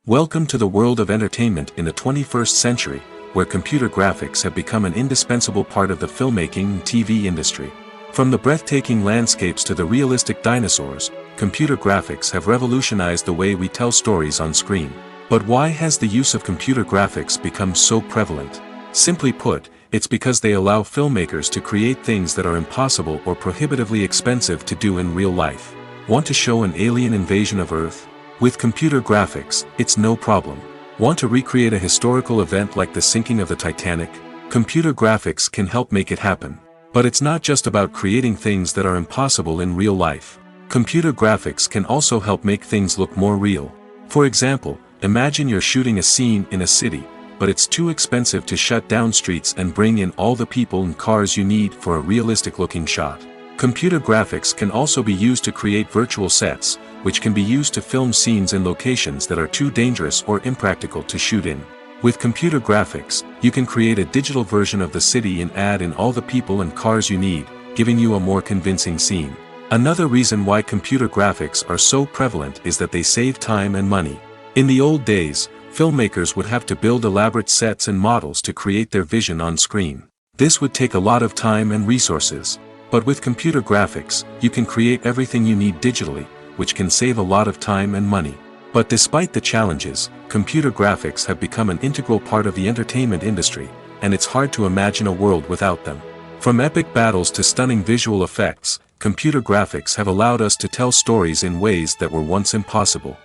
Welcome to the world of entertainment in the 21st century, where computer graphics have become an indispensable part of the filmmaking and TV industry. From the breathtaking landscapes to the realistic dinosaurs, computer graphics have revolutionized the way we tell stories on screen. But why has the use of computer graphics become so prevalent? Simply put, it's because they allow filmmakers to create things that are impossible or prohibitively expensive to do in real life. Want to show an alien invasion of Earth? With computer graphics, it's no problem. Want to recreate a historical event like the sinking of the Titanic? Computer graphics can help make it happen. But it's not just about creating things that are impossible in real life. Computer graphics can also help make things look more real. For example, imagine you're shooting a scene in a city, but it's too expensive to shut down streets and bring in all the people and cars you need for a realistic-looking shot. Computer graphics can also be used to create virtual sets, which can be used to film scenes in locations that are too dangerous or impractical to shoot in. With computer graphics, you can create a digital version of the city and add in all the people and cars you need, giving you a more convincing scene. Another reason why computer graphics are so prevalent is that they save time and money. In the old days, filmmakers would have to build elaborate sets and models to create their vision on screen. This would take a lot of time and resources. But with computer graphics, you can create everything you need digitally, which can save a lot of time and money. But despite the challenges, computer graphics have become an integral part of the entertainment industry, and it's hard to imagine a world without them. From epic battles to stunning visual effects, computer graphics have allowed us to tell stories in ways that were once impossible.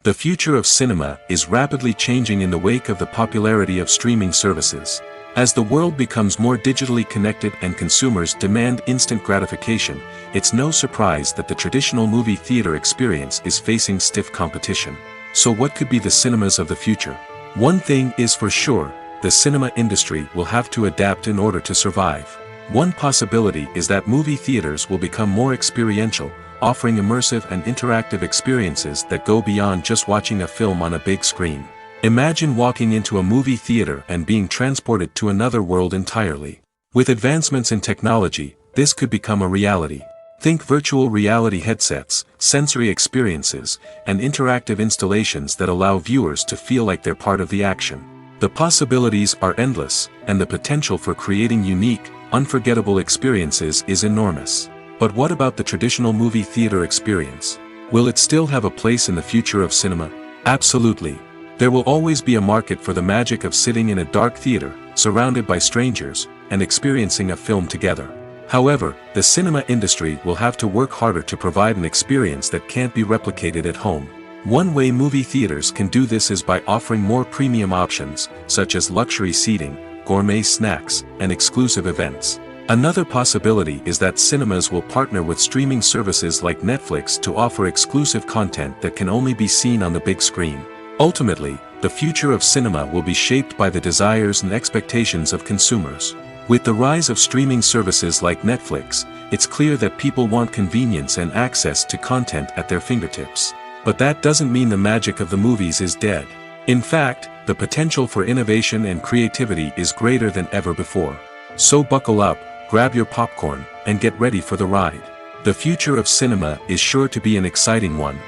The future of cinema is rapidly changing in the wake of the popularity of streaming services. As the world becomes more digitally connected and consumers demand instant gratification, it's no surprise that the traditional movie theater experience is facing stiff competition. So what could be the cinemas of the future? One thing is for sure, the cinema industry will have to adapt in order to survive. One possibility is that movie theaters will become more experiential, offering immersive and interactive experiences that go beyond just watching a film on a big screen. Imagine walking into a movie theater and being transported to another world entirely. With advancements in technology, this could become a reality. Think virtual reality headsets, sensory experiences, and interactive installations that allow viewers to feel like they're part of the action. The possibilities are endless, and the potential for creating unique, unforgettable experiences is enormous. But what about the traditional movie theater experience? Will it still have a place in the future of cinema? Absolutely. There will always be a market for the magic of sitting in a dark theater, surrounded by strangers, and experiencing a film together. However, the cinema industry will have to work harder to provide an experience that can't be replicated at home. One way movie theaters can do this is by offering more premium options, such as luxury seating, gourmet snacks, and exclusive events. Another possibility is that cinemas will partner with streaming services like Netflix to offer exclusive content that can only be seen on the big screen. Ultimately, the future of cinema will be shaped by the desires and expectations of consumers. With the rise of streaming services like Netflix, it's clear that people want convenience and access to content at their fingertips. But that doesn't mean the magic of the movies is dead. In fact, the potential for innovation and creativity is greater than ever before. So buckle up, grab your popcorn, and get ready for the ride. The future of cinema is sure to be an exciting one.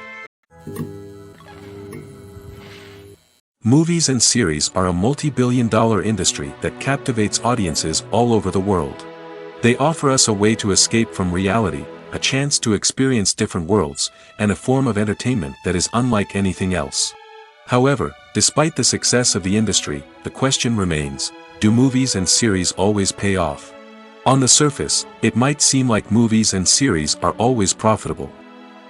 Movies and series are a multi-billion-dollar industry that captivates audiences all over the world. They offer us a way to escape from reality, a chance to experience different worlds, and a form of entertainment that is unlike anything else. However, despite the success of the industry, the question remains, do movies and series always pay off? On the surface, it might seem like movies and series are always profitable.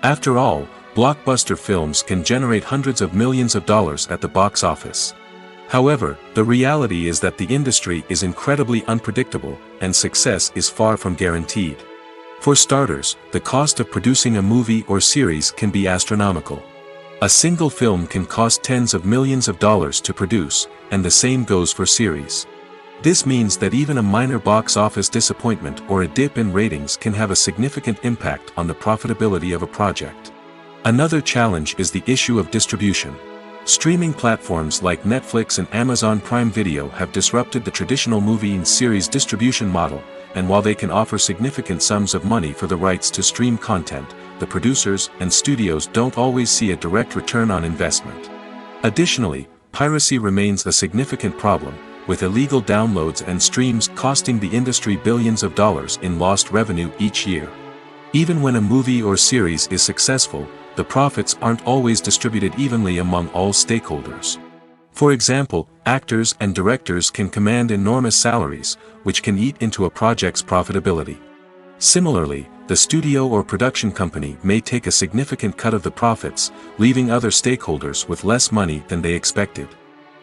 After all, blockbuster films can generate hundreds of millions of dollars at the box office. However, the reality is that the industry is incredibly unpredictable, and success is far from guaranteed. For starters, the cost of producing a movie or series can be astronomical. A single film can cost tens of millions of dollars to produce, and the same goes for series. This means that even a minor box office disappointment or a dip in ratings can have a significant impact on the profitability of a project. Another challenge is the issue of distribution. Streaming platforms like Netflix and Amazon Prime Video have disrupted the traditional movie and series distribution model, and while they can offer significant sums of money for the rights to stream content, the producers and studios don't always see a direct return on investment. Additionally, piracy remains a significant problem, with illegal downloads and streams costing the industry billions of dollars in lost revenue each year. Even when a movie or series is successful, the profits aren't always distributed evenly among all stakeholders. For example, actors and directors can command enormous salaries, which can eat into a project's profitability. Similarly, the studio or production company may take a significant cut of the profits, leaving other stakeholders with less money than they expected.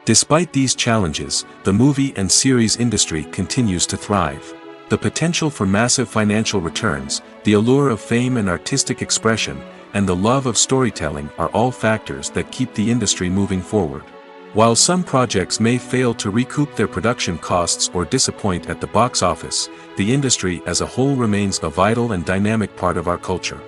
Despite these challenges, the movie and series industry continues to thrive. The potential for massive financial returns, the allure of fame and artistic expression, and the love of storytelling are all factors that keep the industry moving forward. While some projects may fail to recoup their production costs or disappoint at the box office, the industry as a whole remains a vital and dynamic part of our culture.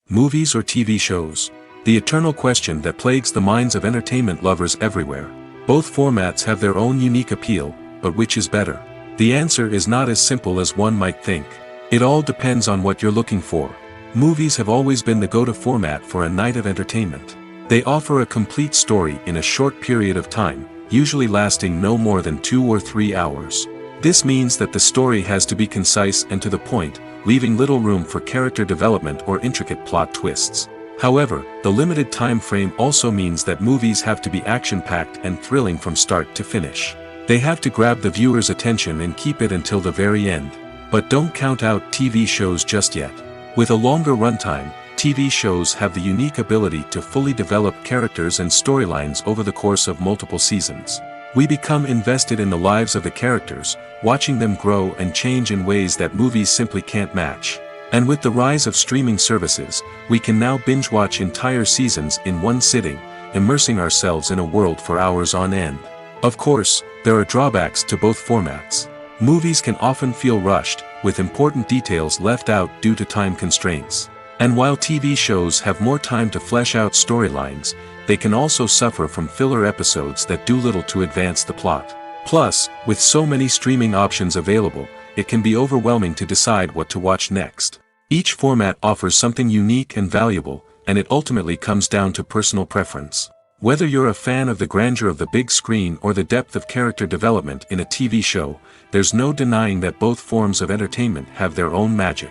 Movies or TV shows? The eternal question that plagues the minds of entertainment lovers everywhere. Both formats have their own unique appeal, but which is better? The answer is not as simple as one might think. It all depends on what you're looking for. Movies have always been the go-to format for a night of entertainment. They offer a complete story in a short period of time, usually lasting no more than 2 or 3 hours. This means that the story has to be concise and to the point, leaving little room for character development or intricate plot twists. However, the limited time frame also means that movies have to be action-packed and thrilling from start to finish. They have to grab the viewer's attention and keep it until the very end. But don't count out TV shows just yet. With a longer runtime, TV shows have the unique ability to fully develop characters and storylines over the course of multiple seasons. We become invested in the lives of the characters, watching them grow and change in ways that movies simply can't match. And with the rise of streaming services, we can now binge-watch entire seasons in one sitting, immersing ourselves in a world for hours on end. Of course, there are drawbacks to both formats. Movies can often feel rushed, with important details left out due to time constraints. And while TV shows have more time to flesh out storylines, they can also suffer from filler episodes that do little to advance the plot. Plus, with so many streaming options available, it can be overwhelming to decide what to watch next. Each format offers something unique and valuable, and it ultimately comes down to personal preference. Whether you're a fan of the grandeur of the big screen or the depth of character development in a TV show, there's no denying that both forms of entertainment have their own magic.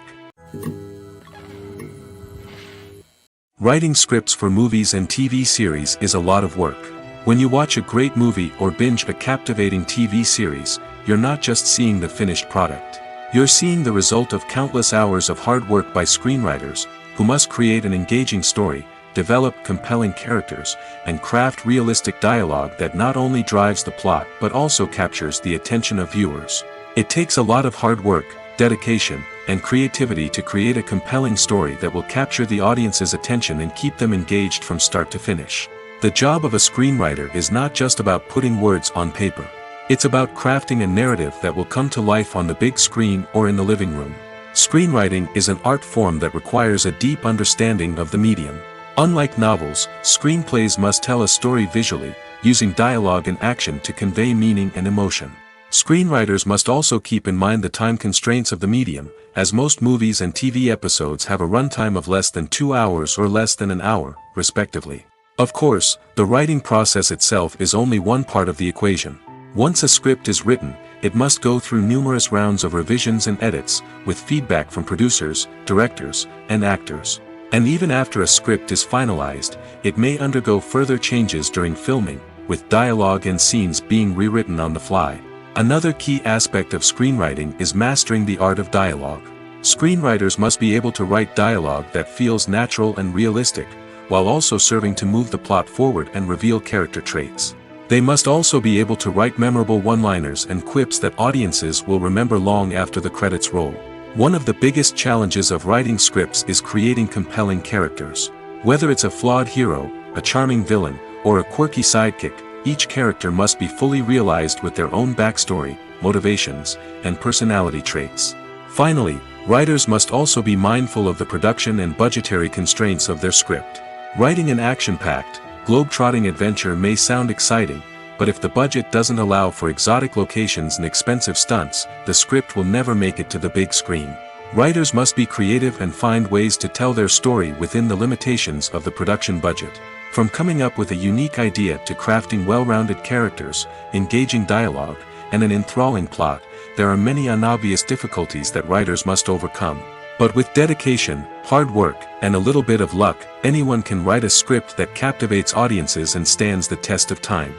Writing scripts for movies and TV series is a lot of work. When you watch a great movie or binge a captivating TV series, you're not just seeing the finished product. You're seeing the result of countless hours of hard work by screenwriters, who must create an engaging story, develop compelling characters, and craft realistic dialogue that not only drives the plot but also captures the attention of viewers. It takes a lot of hard work, dedication, and creativity to create a compelling story that will capture the audience's attention and keep them engaged from start to finish. The job of a screenwriter is not just about putting words on paper. It's about crafting a narrative that will come to life on the big screen or in the living room. Screenwriting is an art form that requires a deep understanding of the medium. Unlike novels, screenplays must tell a story visually, using dialogue and action to convey meaning and emotion. Screenwriters must also keep in mind the time constraints of the medium, as most movies and TV episodes have a runtime of less than 2 hours or less than an hour, respectively. Of course, the writing process itself is only one part of the equation. Once a script is written, it must go through numerous rounds of revisions and edits, with feedback from producers, directors, and actors. And even after a script is finalized, it may undergo further changes during filming, with dialogue and scenes being rewritten on the fly. Another key aspect of screenwriting is mastering the art of dialogue. Screenwriters must be able to write dialogue that feels natural and realistic, while also serving to move the plot forward and reveal character traits. They must also be able to write memorable one-liners and quips that audiences will remember long after the credits roll. One of the biggest challenges of writing scripts is creating compelling characters. Whether it's a flawed hero, a charming villain, or a quirky sidekick, each character must be fully realized with their own backstory, motivations, and personality traits. Finally, writers must also be mindful of the production and budgetary constraints of their script. Writing an action-packed, globe-trotting adventure may sound exciting, but if the budget doesn't allow for exotic locations and expensive stunts, the script will never make it to the big screen. Writers must be creative and find ways to tell their story within the limitations of the production budget. From coming up with a unique idea to crafting well-rounded characters, engaging dialogue, and an enthralling plot, there are many unobvious difficulties that writers must overcome. But with dedication, hard work, and a little bit of luck, anyone can write a script that captivates audiences and stands the test of time.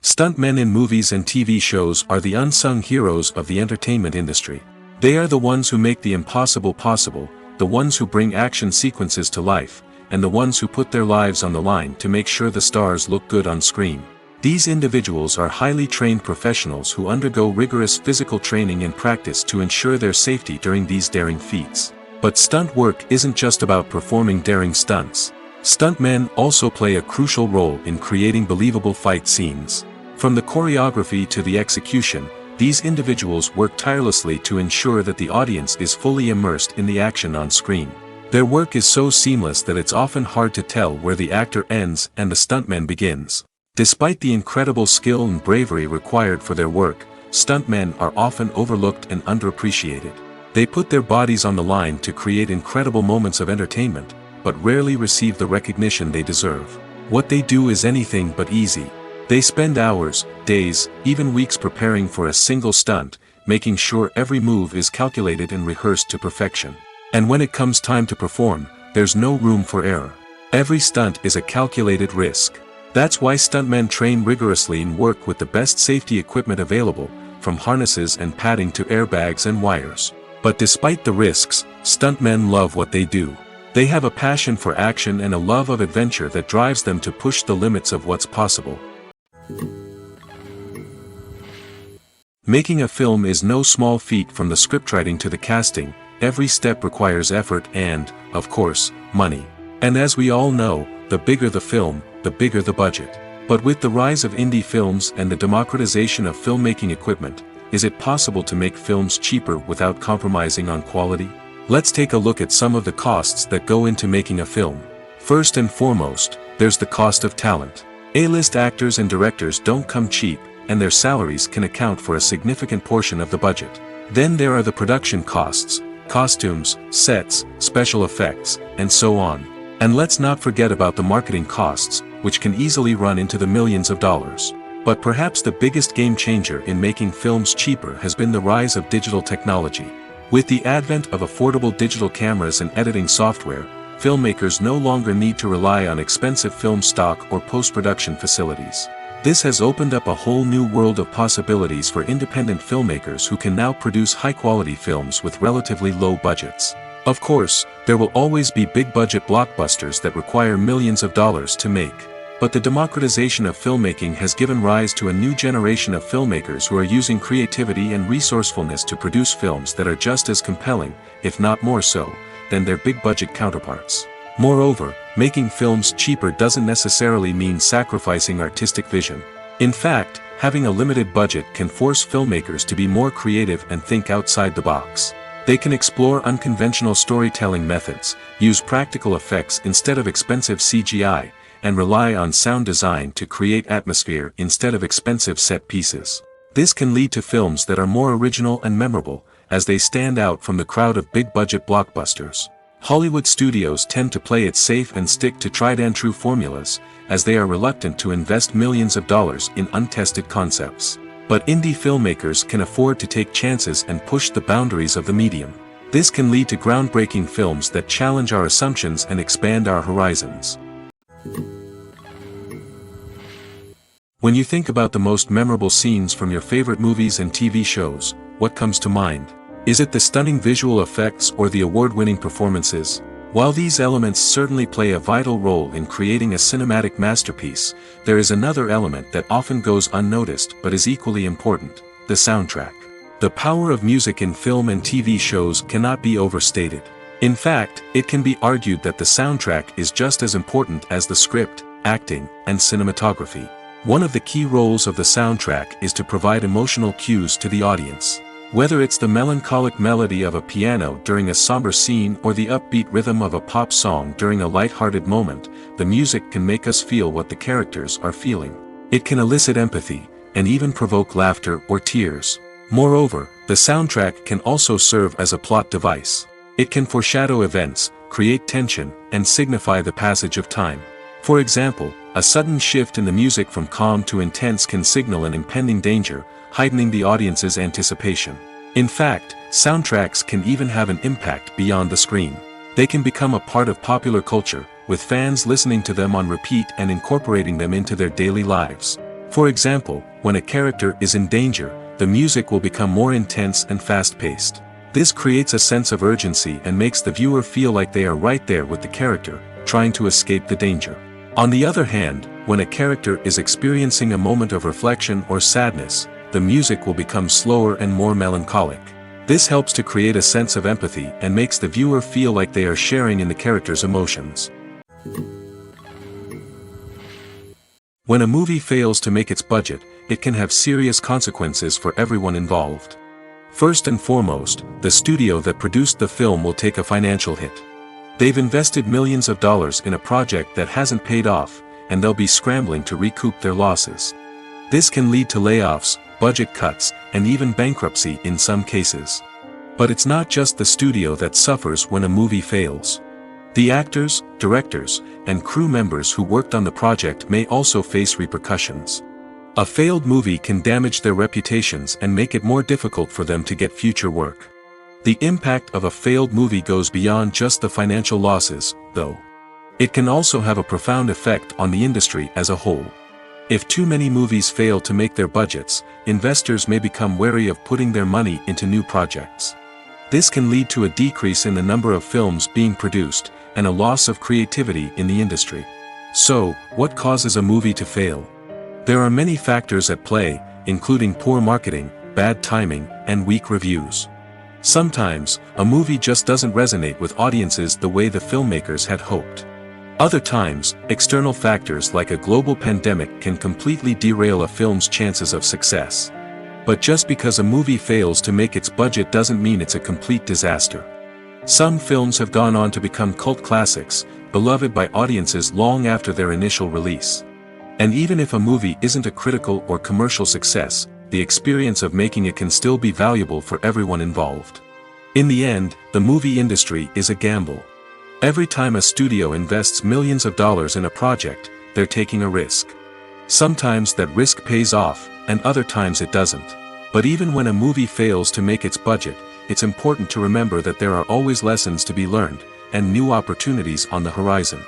Stuntmen in movies and TV shows are the unsung heroes of the entertainment industry. They are the ones who make the impossible possible, the ones who bring action sequences to life, and the ones who put their lives on the line to make sure the stars look good on screen. These individuals are highly trained professionals who undergo rigorous physical training and practice to ensure their safety during these daring feats. But stunt work isn't just about performing daring stunts. Stuntmen also play a crucial role in creating believable fight scenes. From the choreography to the execution, these individuals work tirelessly to ensure that the audience is fully immersed in the action on screen. Their work is so seamless that it's often hard to tell where the actor ends and the stuntman begins. Despite the incredible skill and bravery required for their work, stuntmen are often overlooked and underappreciated. They put their bodies on the line to create incredible moments of entertainment, but rarely receive the recognition they deserve. What they do is anything but easy. They spend hours, days, even weeks preparing for a single stunt, making sure every move is calculated and rehearsed to perfection. And when it comes time to perform, there's no room for error. Every stunt is a calculated risk. That's why stuntmen train rigorously and work with the best safety equipment available, from harnesses and padding to airbags and wires. But despite the risks, stuntmen love what they do. They have a passion for action and a love of adventure that drives them to push the limits of what's possible. Making a film is no small feat. From the scriptwriting to the casting, every step requires effort and, of course, money. And as we all know, the bigger the film, the bigger the budget. But with the rise of indie films and the democratization of filmmaking equipment, is it possible to make films cheaper without compromising on quality? Let's take a look at some of the costs that go into making a film. First and foremost, there's the cost of talent. A-list actors and directors don't come cheap, and their salaries can account for a significant portion of the budget. Then there are the production costs, costumes, sets, special effects, and so on. And let's not forget about the marketing costs, which can easily run into the millions of dollars. But perhaps the biggest game changer in making films cheaper has been the rise of digital technology. With the advent of affordable digital cameras and editing software, filmmakers no longer need to rely on expensive film stock or post-production facilities. This has opened up a whole new world of possibilities for independent filmmakers who can now produce high-quality films with relatively low budgets. Of course, there will always be big-budget blockbusters that require millions of dollars to make. But the democratization of filmmaking has given rise to a new generation of filmmakers who are using creativity and resourcefulness to produce films that are just as compelling, if not more so, than their big-budget counterparts. Moreover, making films cheaper doesn't necessarily mean sacrificing artistic vision. In fact, having a limited budget can force filmmakers to be more creative and think outside the box. They can explore unconventional storytelling methods, use practical effects instead of expensive CGI, and rely on sound design to create atmosphere instead of expensive set pieces. This can lead to films that are more original and memorable, as they stand out from the crowd of big-budget blockbusters. Hollywood studios tend to play it safe and stick to tried-and-true formulas, as they are reluctant to invest millions of dollars in untested concepts. But indie filmmakers can afford to take chances and push the boundaries of the medium. This can lead to groundbreaking films that challenge our assumptions and expand our horizons. When you think about the most memorable scenes from your favorite movies and TV shows, what comes to mind? Is it the stunning visual effects or the award-winning performances? While these elements certainly play a vital role in creating a cinematic masterpiece, there is another element that often goes unnoticed but is equally important: the soundtrack. The power of music in film and TV shows cannot be overstated. In fact, it can be argued that the soundtrack is just as important as the script, acting, and cinematography. One of the key roles of the soundtrack is to provide emotional cues to the audience. Whether it's the melancholic melody of a piano during a somber scene or the upbeat rhythm of a pop song during a light-hearted moment, the music can make us feel what the characters are feeling. It can elicit empathy, and even provoke laughter or tears. Moreover, the soundtrack can also serve as a plot device. It can foreshadow events, create tension, and signify the passage of time. For example, a sudden shift in the music from calm to intense can signal an impending danger, heightening the audience's anticipation. In fact, soundtracks can even have an impact beyond the screen. They can become a part of popular culture, with fans listening to them on repeat and incorporating them into their daily lives. For example, when a character is in danger, the music will become more intense and fast-paced. This creates a sense of urgency and makes the viewer feel like they are right there with the character, trying to escape the danger. On the other hand, when a character is experiencing a moment of reflection or sadness, the music will become slower and more melancholic. This helps to create a sense of empathy and makes the viewer feel like they are sharing in the character's emotions. When a movie fails to make its budget, it can have serious consequences for everyone involved. First and foremost, the studio that produced the film will take a financial hit. They've invested millions of dollars in a project that hasn't paid off, and they'll be scrambling to recoup their losses. This can lead to layoffs, budget cuts, and even bankruptcy in some cases. But it's not just the studio that suffers when a movie fails. The actors, directors, and crew members who worked on the project may also face repercussions. A failed movie can damage their reputations and make it more difficult for them to get future work. The impact of a failed movie goes beyond just the financial losses, though. It can also have a profound effect on the industry as a whole. If too many movies fail to make their budgets, investors may become wary of putting their money into new projects. This can lead to a decrease in the number of films being produced, and a loss of creativity in the industry. So, what causes a movie to fail? There are many factors at play, including poor marketing, bad timing, and weak reviews. Sometimes, a movie just doesn't resonate with audiences the way the filmmakers had hoped. Other times, external factors like a global pandemic can completely derail a film's chances of success. But just because a movie fails to make its budget doesn't mean it's a complete disaster. Some films have gone on to become cult classics, beloved by audiences long after their initial release. And even if a movie isn't a critical or commercial success, the experience of making it can still be valuable for everyone involved. In the end, the movie industry is a gamble. Every time a studio invests millions of dollars in a project, they're taking a risk. Sometimes that risk pays off, and other times it doesn't. But even when a movie fails to make its budget, it's important to remember that there are always lessons to be learned, and new opportunities on the horizon.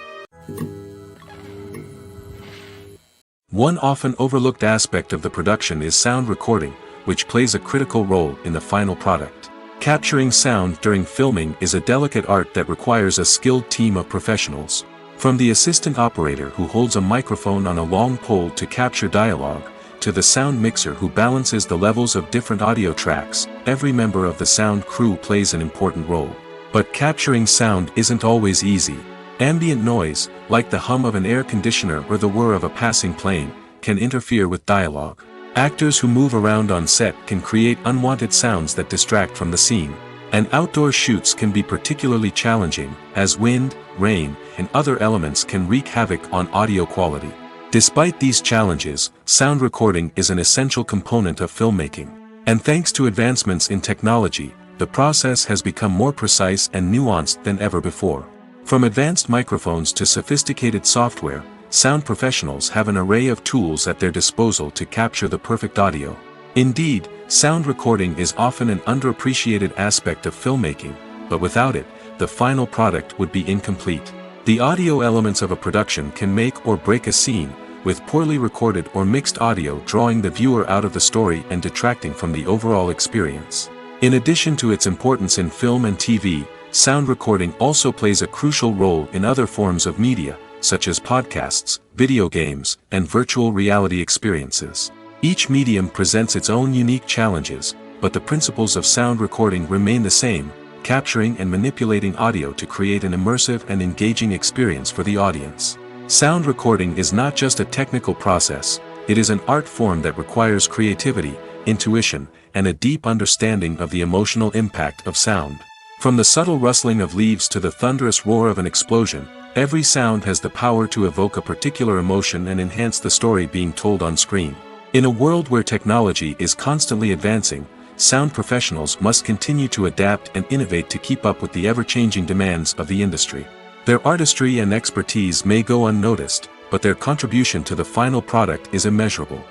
One often overlooked aspect of the production is sound recording, which plays a critical role in the final product. Capturing sound during filming is a delicate art that requires a skilled team of professionals. From the assistant operator who holds a microphone on a long pole to capture dialogue, to the sound mixer who balances the levels of different audio tracks, every member of the sound crew plays an important role. But capturing sound isn't always easy. Ambient noise, like the hum of an air conditioner or the whir of a passing plane, can interfere with dialogue. Actors who move around on set can create unwanted sounds that distract from the scene. And outdoor shoots can be particularly challenging, as wind, rain, and other elements can wreak havoc on audio quality. Despite these challenges, sound recording is an essential component of filmmaking. And thanks to advancements in technology, the process has become more precise and nuanced than ever before. From advanced microphones to sophisticated software, sound professionals have an array of tools at their disposal to capture the perfect audio. Indeed, sound recording is often an underappreciated aspect of filmmaking, but without it, the final product would be incomplete. The audio elements of a production can make or break a scene, with poorly recorded or mixed audio drawing the viewer out of the story and detracting from the overall experience. In addition to its importance in film and TV, sound recording also plays a crucial role in other forms of media, such as podcasts, video games, and virtual reality experiences. Each medium presents its own unique challenges, but the principles of sound recording remain the same: capturing and manipulating audio to create an immersive and engaging experience for the audience. Sound recording is not just a technical process, it is an art form that requires creativity, intuition, and a deep understanding of the emotional impact of sound. From the subtle rustling of leaves to the thunderous roar of an explosion, every sound has the power to evoke a particular emotion and enhance the story being told on screen. In a world where technology is constantly advancing, sound professionals must continue to adapt and innovate to keep up with the ever-changing demands of the industry. Their artistry and expertise may go unnoticed, but their contribution to the final product is immeasurable.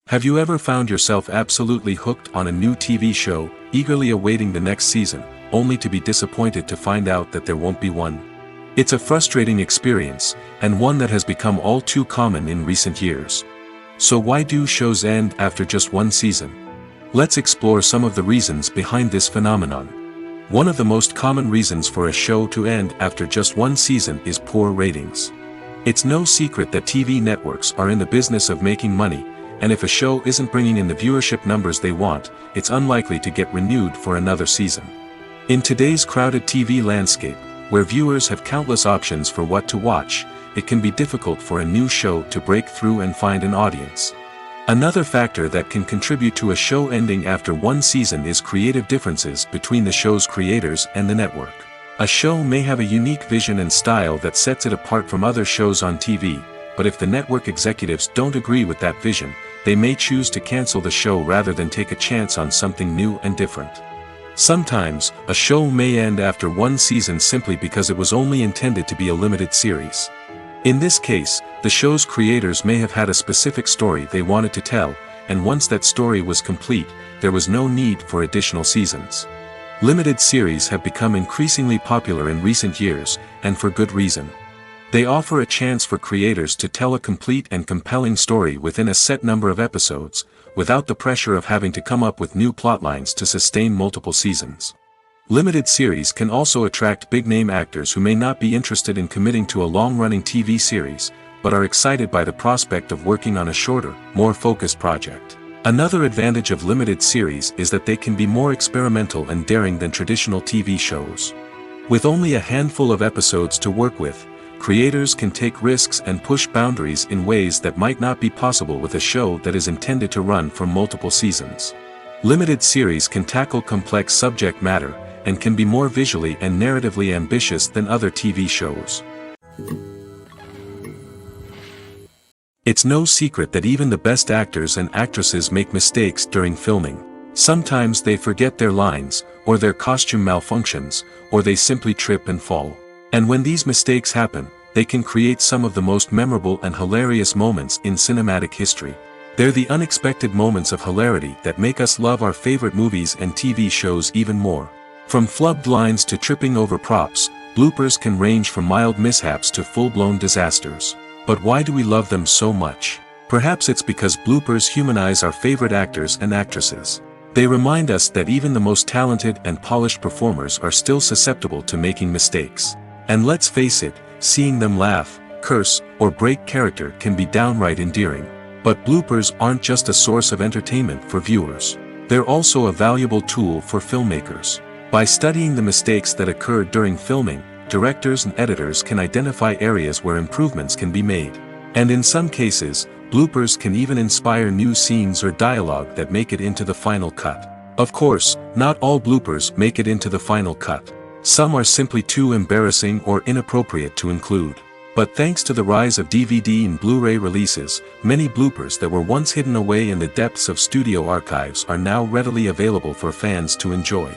Have you ever found yourself absolutely hooked on a new TV show, eagerly awaiting the next season, only to be disappointed to find out that there won't be one? It's a frustrating experience, and one that has become all too common in recent years. So why do shows end after just one season? Let's explore some of the reasons behind this phenomenon. One of the most common reasons for a show to end after just one season is poor ratings. It's no secret that TV networks are in the business of making money, and if a show isn't bringing in the viewership numbers they want, it's unlikely to get renewed for another season. In today's crowded TV landscape, where viewers have countless options for what to watch, it can be difficult for a new show to break through and find an audience. Another factor that can contribute to a show ending after one season is creative differences between the show's creators and the network. A show may have a unique vision and style that sets it apart from other shows on TV, but if the network executives don't agree with that vision, they may choose to cancel the show rather than take a chance on something new and different. Sometimes, a show may end after one season simply because it was only intended to be a limited series. In this case, the show's creators may have had a specific story they wanted to tell, and once that story was complete, there was no need for additional seasons. Limited series have become increasingly popular in recent years, and for good reason. They offer a chance for creators to tell a complete and compelling story within a set number of episodes, without the pressure of having to come up with new plotlines to sustain multiple seasons. Limited series can also attract big-name actors who may not be interested in committing to a long-running TV series, but are excited by the prospect of working on a shorter, more focused project. Another advantage of limited series is that they can be more experimental and daring than traditional TV shows. With only a handful of episodes to work with, creators can take risks and push boundaries in ways that might not be possible with a show that is intended to run for multiple seasons. Limited series can tackle complex subject matter, and can be more visually and narratively ambitious than other TV shows. It's no secret that even the best actors and actresses make mistakes during filming. Sometimes they forget their lines, or their costume malfunctions, or they simply trip and fall. And when these mistakes happen, they can create some of the most memorable and hilarious moments in cinematic history. They're the unexpected moments of hilarity that make us love our favorite movies and TV shows even more. From flubbed lines to tripping over props, bloopers can range from mild mishaps to full-blown disasters. But why do we love them so much? Perhaps it's because bloopers humanize our favorite actors and actresses. They remind us that even the most talented and polished performers are still susceptible to making mistakes. And let's face it, seeing them laugh, curse, or break character can be downright endearing. But bloopers aren't just a source of entertainment for viewers. They're also a valuable tool for filmmakers. By studying the mistakes that occurred during filming, directors and editors can identify areas where improvements can be made. And in some cases, bloopers can even inspire new scenes or dialogue that make it into the final cut. Of course, not all bloopers make it into the final cut. Some are simply too embarrassing or inappropriate to include. But thanks to the rise of DVD and Blu-ray releases, many bloopers that were once hidden away in the depths of studio archives are now readily available for fans to enjoy.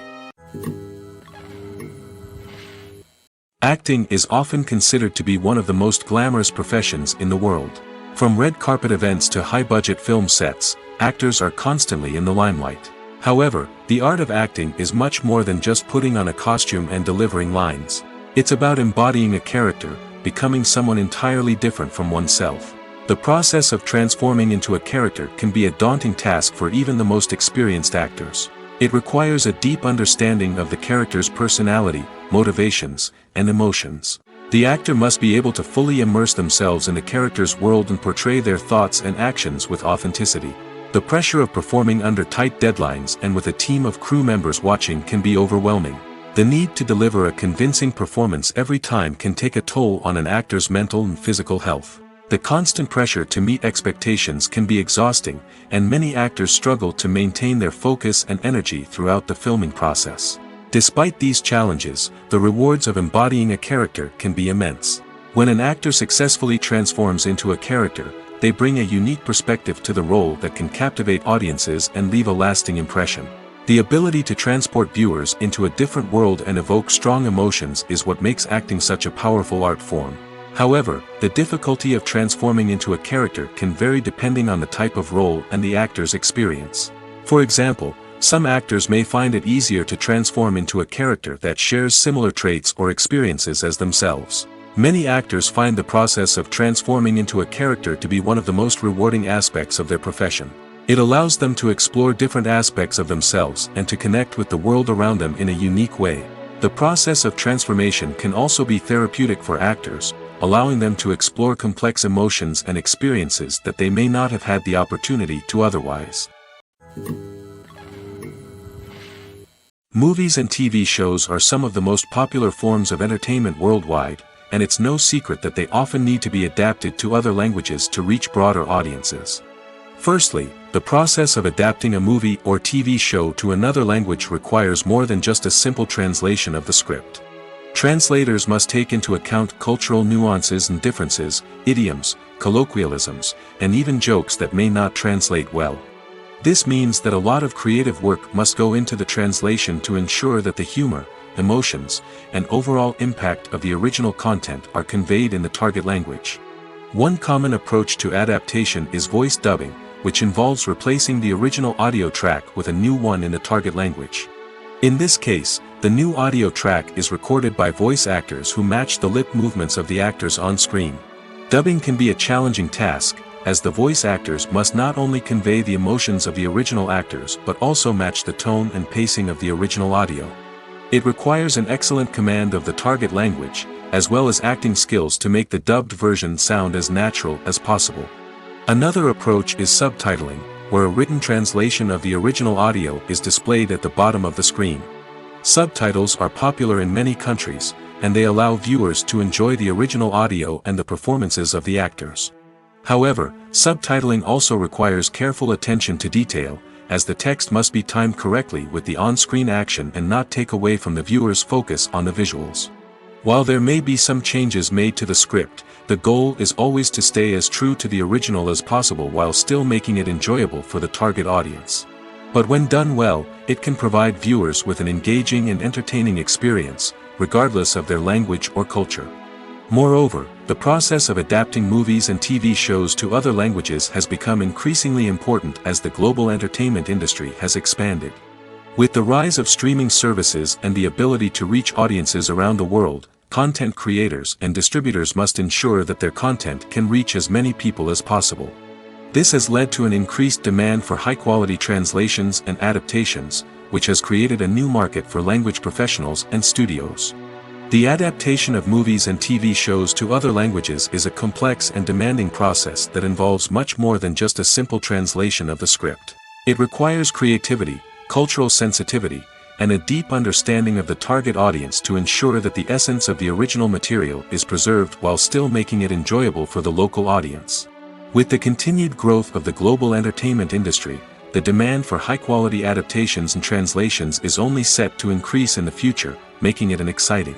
Acting is often considered to be one of the most glamorous professions in the world. From red carpet events to high-budget film sets, actors are constantly in the limelight. However, the art of acting is much more than just putting on a costume and delivering lines. It's about embodying a character, becoming someone entirely different from oneself. The process of transforming into a character can be a daunting task for even the most experienced actors. It requires a deep understanding of the character's personality, motivations, and emotions. The actor must be able to fully immerse themselves in the character's world and portray their thoughts and actions with authenticity. The pressure of performing under tight deadlines and with a team of crew members watching can be overwhelming. The need to deliver a convincing performance every time can take a toll on an actor's mental and physical health. The constant pressure to meet expectations can be exhausting, and many actors struggle to maintain their focus and energy throughout the filming process. Despite these challenges, the rewards of embodying a character can be immense. When an actor successfully transforms into a character, they bring a unique perspective to the role that can captivate audiences and leave a lasting impression. The ability to transport viewers into a different world and evoke strong emotions is what makes acting such a powerful art form. However, the difficulty of transforming into a character can vary depending on the type of role and the actor's experience. For example, some actors may find it easier to transform into a character that shares similar traits or experiences as themselves. Many actors find the process of transforming into a character to be one of the most rewarding aspects of their profession. It allows them to explore different aspects of themselves and to connect with the world around them in a unique way. The process of transformation can also be therapeutic for actors, allowing them to explore complex emotions and experiences that they may not have had the opportunity to otherwise. Movies and TV shows are some of the most popular forms of entertainment worldwide, and it's no secret that they often need to be adapted to other languages to reach broader audiences. Firstly, the process of adapting a movie or TV show to another language requires more than just a simple translation of the script. Translators must take into account cultural nuances and differences, idioms, colloquialisms, and even jokes that may not translate well. This means that a lot of creative work must go into the translation to ensure that the humor, emotions, and overall impact of the original content are conveyed in the target language. One common approach to adaptation is voice dubbing, which involves replacing the original audio track with a new one in the target language. In this case, the new audio track is recorded by voice actors who match the lip movements of the actors on screen. Dubbing can be a challenging task, as the voice actors must not only convey the emotions of the original actors but also match the tone and pacing of the original audio. It requires an excellent command of the target language, as well as acting skills to make the dubbed version sound as natural as possible. Another approach is subtitling, where a written translation of the original audio is displayed at the bottom of the screen. Subtitles are popular in many countries, and they allow viewers to enjoy the original audio and the performances of the actors. However, subtitling also requires careful attention to detail, as the text must be timed correctly with the on-screen action and not take away from the viewer's focus on the visuals. While there may be some changes made to the script, the goal is always to stay as true to the original as possible while still making it enjoyable for the target audience. But when done well, it can provide viewers with an engaging and entertaining experience, regardless of their language or culture. Moreover, the process of adapting movies and TV shows to other languages has become increasingly important as the global entertainment industry has expanded. With the rise of streaming services and the ability to reach audiences around the world, content creators and distributors must ensure that their content can reach as many people as possible. This has led to an increased demand for high-quality translations and adaptations, which has created a new market for language professionals and studios. The adaptation of movies and TV shows to other languages is a complex and demanding process that involves much more than just a simple translation of the script. It requires creativity, cultural sensitivity, and a deep understanding of the target audience to ensure that the essence of the original material is preserved while still making it enjoyable for the local audience. With the continued growth of the global entertainment industry, the demand for high-quality adaptations and translations is only set to increase in the future, making it an exciting.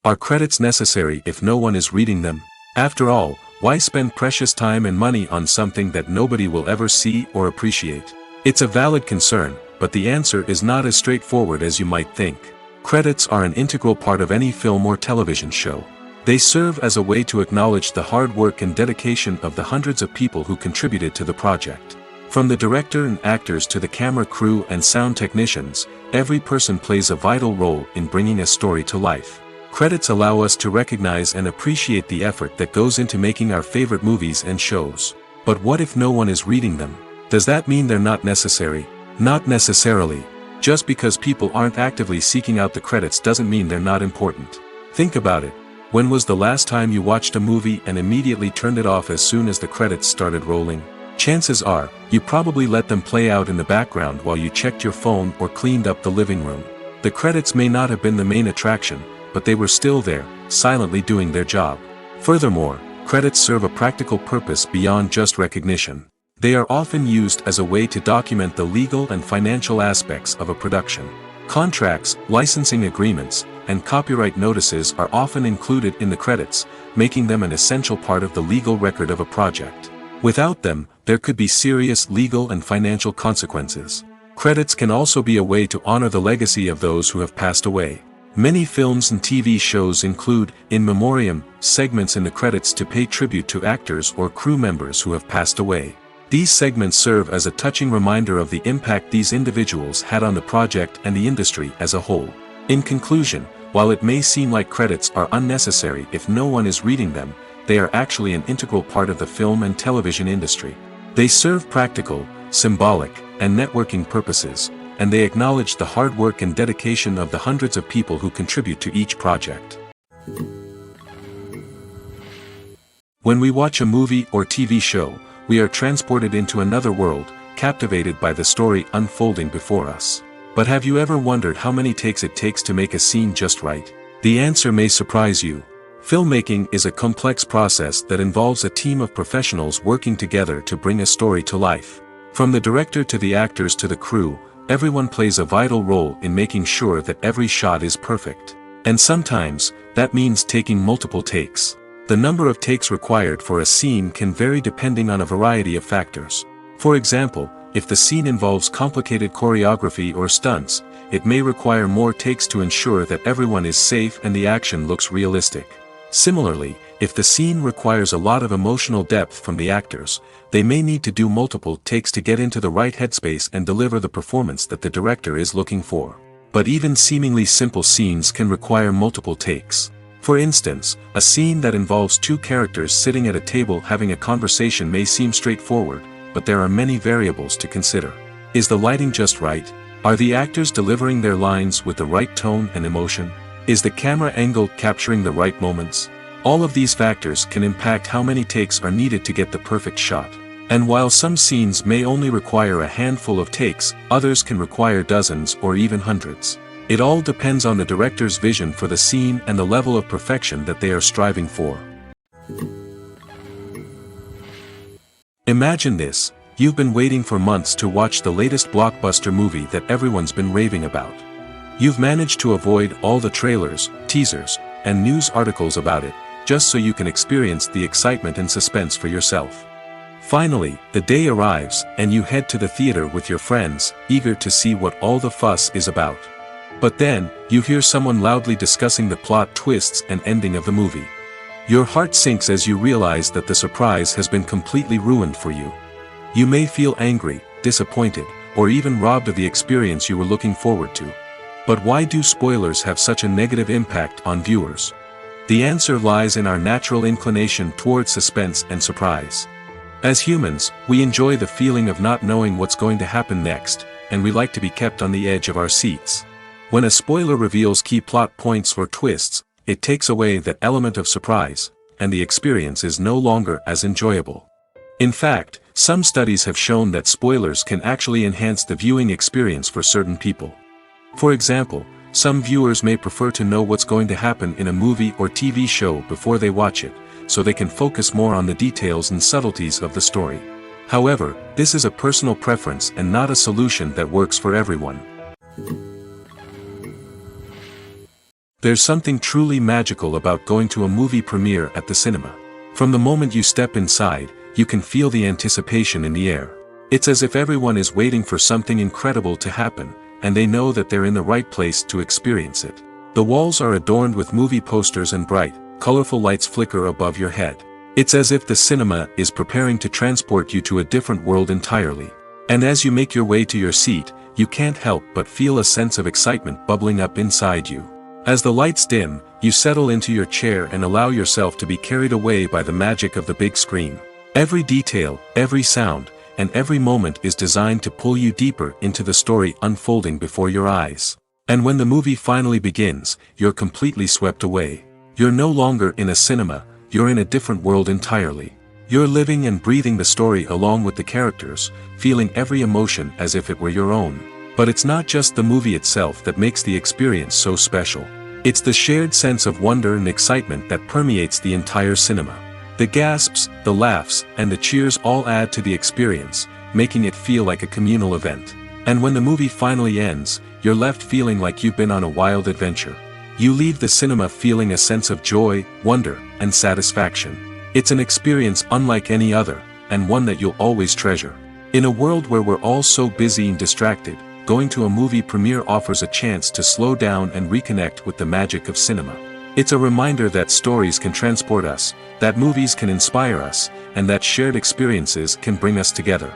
Are credits necessary if no one is reading them? After all, why spend precious time and money on something that nobody will ever see or appreciate? It's a valid concern, but the answer is not as straightforward as you might think. Credits are an integral part of any film or television show. They serve as a way to acknowledge the hard work and dedication of the hundreds of people who contributed to the project. From the director and actors to the camera crew and sound technicians, every person plays a vital role in bringing a story to life. Credits allow us to recognize and appreciate the effort that goes into making our favorite movies and shows. But what if no one is reading them? Does that mean they're not necessary? Not necessarily. Just because people aren't actively seeking out the credits doesn't mean they're not important. Think about it. When was the last time you watched a movie and immediately turned it off as soon as the credits started rolling? Chances are, you probably let them play out in the background while you checked your phone or cleaned up the living room. The credits may not have been the main attraction, but they were still there, silently doing their job. Furthermore, credits serve a practical purpose beyond just recognition. They are often used as a way to document the legal and financial aspects of a production. Contracts, licensing agreements, and copyright notices are often included in the credits, making them an essential part of the legal record of a project. Without them, there could be serious legal and financial consequences. Credits can also be a way to honor the legacy of those who have passed away. Many films and TV shows include, in memoriam, segments in the credits to pay tribute to actors or crew members who have passed away. These segments serve as a touching reminder of the impact these individuals had on the project and the industry as a whole. In conclusion, while it may seem like credits are unnecessary if no one is reading them, they are actually an integral part of the film and television industry. They serve practical, symbolic, and networking purposes, and they acknowledge the hard work and dedication of the hundreds of people who contribute to each project. When we watch a movie or TV show, we are transported into another world, captivated by the story unfolding before us. But have you ever wondered how many takes it takes to make a scene just right? The answer may surprise you. Filmmaking is a complex process that involves a team of professionals working together to bring a story to life. From the director to the actors to the crew, everyone plays a vital role in making sure that every shot is perfect. And sometimes, that means taking multiple takes. The number of takes required for a scene can vary depending on a variety of factors. For example, if the scene involves complicated choreography or stunts, it may require more takes to ensure that everyone is safe and the action looks realistic. Similarly, if the scene requires a lot of emotional depth from the actors, they may need to do multiple takes to get into the right headspace and deliver the performance that the director is looking for. But even seemingly simple scenes can require multiple takes. For instance, a scene that involves two characters sitting at a table having a conversation may seem straightforward, but there are many variables to consider. Is the lighting just right? Are the actors delivering their lines with the right tone and emotion? Is the camera angle capturing the right moments? All of these factors can impact how many takes are needed to get the perfect shot. And while some scenes may only require a handful of takes, others can require dozens or even hundreds. It all depends on the director's vision for the scene and the level of perfection that they are striving for. Imagine this: you've been waiting for months to watch the latest blockbuster movie that everyone's been raving about. You've managed to avoid all the trailers, teasers, and news articles about it, just so you can experience the excitement and suspense for yourself. Finally, the day arrives, and you head to the theater with your friends, eager to see what all the fuss is about. But then, you hear someone loudly discussing the plot twists and ending of the movie. Your heart sinks as you realize that the surprise has been completely ruined for you. You may feel angry, disappointed, or even robbed of the experience you were looking forward to. But why do spoilers have such a negative impact on viewers? The answer lies in our natural inclination towards suspense and surprise. As humans, we enjoy the feeling of not knowing what's going to happen next, and we like to be kept on the edge of our seats. When a spoiler reveals key plot points or twists, it takes away that element of surprise, and the experience is no longer as enjoyable. In fact, some studies have shown that spoilers can actually enhance the viewing experience for certain people. For example, some viewers may prefer to know what's going to happen in a movie or TV show before they watch it, so they can focus more on the details and subtleties of the story. However, this is a personal preference and not a solution that works for everyone. There's something truly magical about going to a movie premiere at the cinema. From the moment you step inside, you can feel the anticipation in the air. It's as if everyone is waiting for something incredible to happen, and they know that they're in the right place to experience it. The walls are adorned with movie posters and bright, colorful lights flicker above your head. It's as if the cinema is preparing to transport you to a different world entirely. And as you make your way to your seat, you can't help but feel a sense of excitement bubbling up inside you. As the lights dim, you settle into your chair and allow yourself to be carried away by the magic of the big screen. Every detail, every sound, and every moment is designed to pull you deeper into the story unfolding before your eyes. And when the movie finally begins, you're completely swept away. You're no longer in a cinema, you're in a different world entirely. You're living and breathing the story along with the characters, feeling every emotion as if it were your own. But it's not just the movie itself that makes the experience so special. It's the shared sense of wonder and excitement that permeates the entire cinema. The gasps, the laughs, and the cheers all add to the experience, making it feel like a communal event. And when the movie finally ends, you're left feeling like you've been on a wild adventure. You leave the cinema feeling a sense of joy, wonder, and satisfaction. It's an experience unlike any other, and one that you'll always treasure. In a world where we're all so busy and distracted, going to a movie premiere offers a chance to slow down and reconnect with the magic of cinema. It's a reminder that stories can transport us, that movies can inspire us, and that shared experiences can bring us together.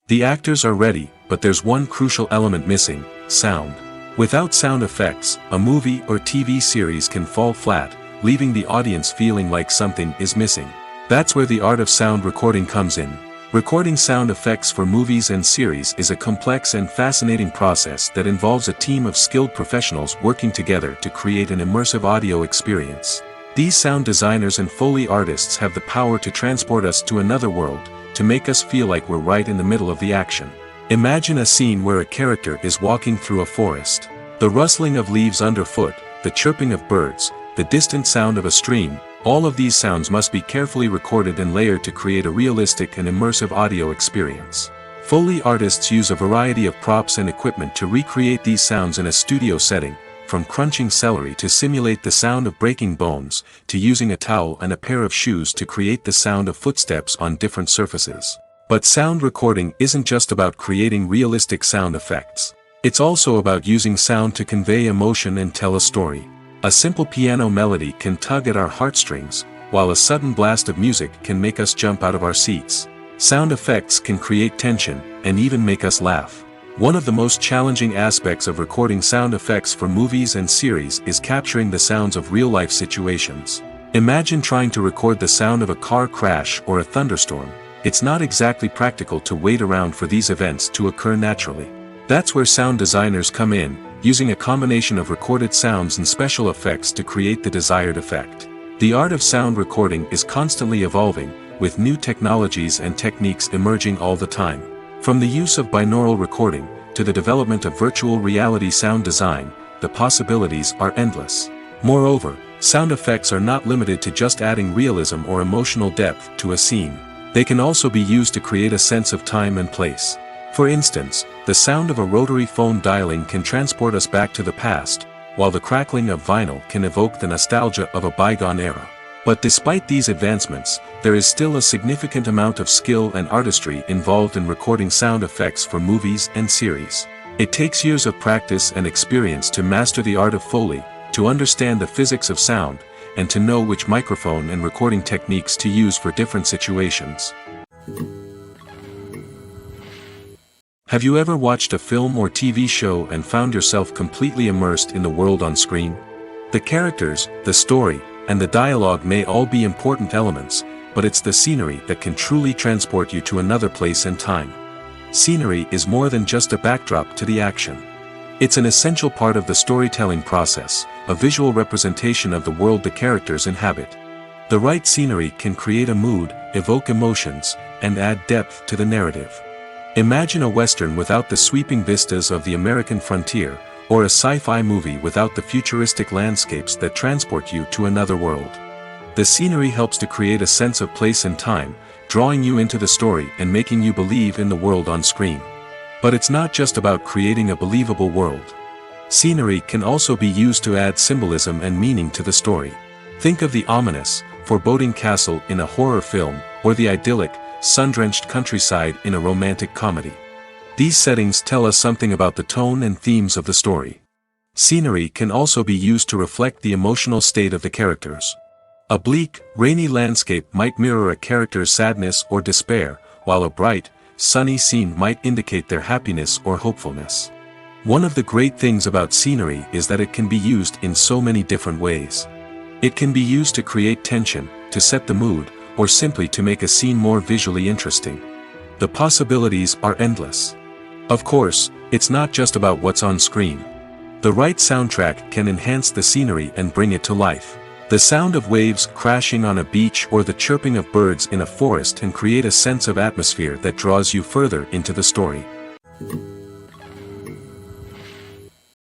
The actors are ready, but there's one crucial element missing: sound. Without sound effects, a movie or TV series can fall flat, leaving the audience feeling like something is missing. That's where the art of sound recording comes in. Recording sound effects for movies and series is a complex and fascinating process that involves a team of skilled professionals working together to create an immersive audio experience. These sound designers and Foley artists have the power to transport us to another world, to make us feel like we're right in the middle of the action. Imagine a scene where a character is walking through a forest. The rustling of leaves underfoot, the chirping of birds, the distant sound of a stream, all of these sounds must be carefully recorded and layered to create a realistic and immersive audio experience. Foley artists use a variety of props and equipment to recreate these sounds in a studio setting, from crunching celery to simulate the sound of breaking bones, to using a towel and a pair of shoes to create the sound of footsteps on different surfaces. But sound recording isn't just about creating realistic sound effects. It's also about using sound to convey emotion and tell a story. A simple piano melody can tug at our heartstrings, while a sudden blast of music can make us jump out of our seats. Sound effects can create tension, and even make us laugh. One of the most challenging aspects of recording sound effects for movies and series is capturing the sounds of real-life situations. Imagine trying to record the sound of a car crash or a thunderstorm. It's not exactly practical to wait around for these events to occur naturally. That's where sound designers come in, using a combination of recorded sounds and special effects to create the desired effect. The art of sound recording is constantly evolving, with new technologies and techniques emerging all the time. From the use of binaural recording, to the development of virtual reality sound design, the possibilities are endless. Moreover, sound effects are not limited to just adding realism or emotional depth to a scene. They can also be used to create a sense of time and place. For instance, the sound of a rotary phone dialing can transport us back to the past, while the crackling of vinyl can evoke the nostalgia of a bygone era. But despite these advancements, there is still a significant amount of skill and artistry involved in recording sound effects for movies and series. It takes years of practice and experience to master the art of Foley, to understand the physics of sound, and to know which microphone and recording techniques to use for different situations. Have you ever watched a film or TV show and found yourself completely immersed in the world on screen? The characters, the story, and the dialogue may all be important elements, but it's the scenery that can truly transport you to another place and time. Scenery is more than just a backdrop to the action. It's an essential part of the storytelling process, a visual representation of the world the characters inhabit. The right scenery can create a mood, evoke emotions, and add depth to the narrative. Imagine a Western without the sweeping vistas of the American frontier, or a sci-fi movie without the futuristic landscapes that transport you to another world. The scenery helps to create a sense of place and time, drawing you into the story and making you believe in the world on screen. But it's not just about creating a believable world. Scenery can also be used to add symbolism and meaning to the story. Think of the ominous, foreboding castle in a horror film, or the idyllic, sun-drenched countryside in a romantic comedy. These settings tell us something about the tone and themes of the story. Scenery can also be used to reflect the emotional state of the characters. A bleak, rainy landscape might mirror a character's sadness or despair, while a bright, sunny scene might indicate their happiness or hopefulness. One of the great things about scenery is that it can be used in so many different ways. It can be used to create tension, to set the mood, or simply to make a scene more visually interesting. The possibilities are endless. Of course, it's not just about what's on screen. The right soundtrack can enhance the scenery and bring it to life. The sound of waves crashing on a beach or the chirping of birds in a forest can create a sense of atmosphere that draws you further into the story.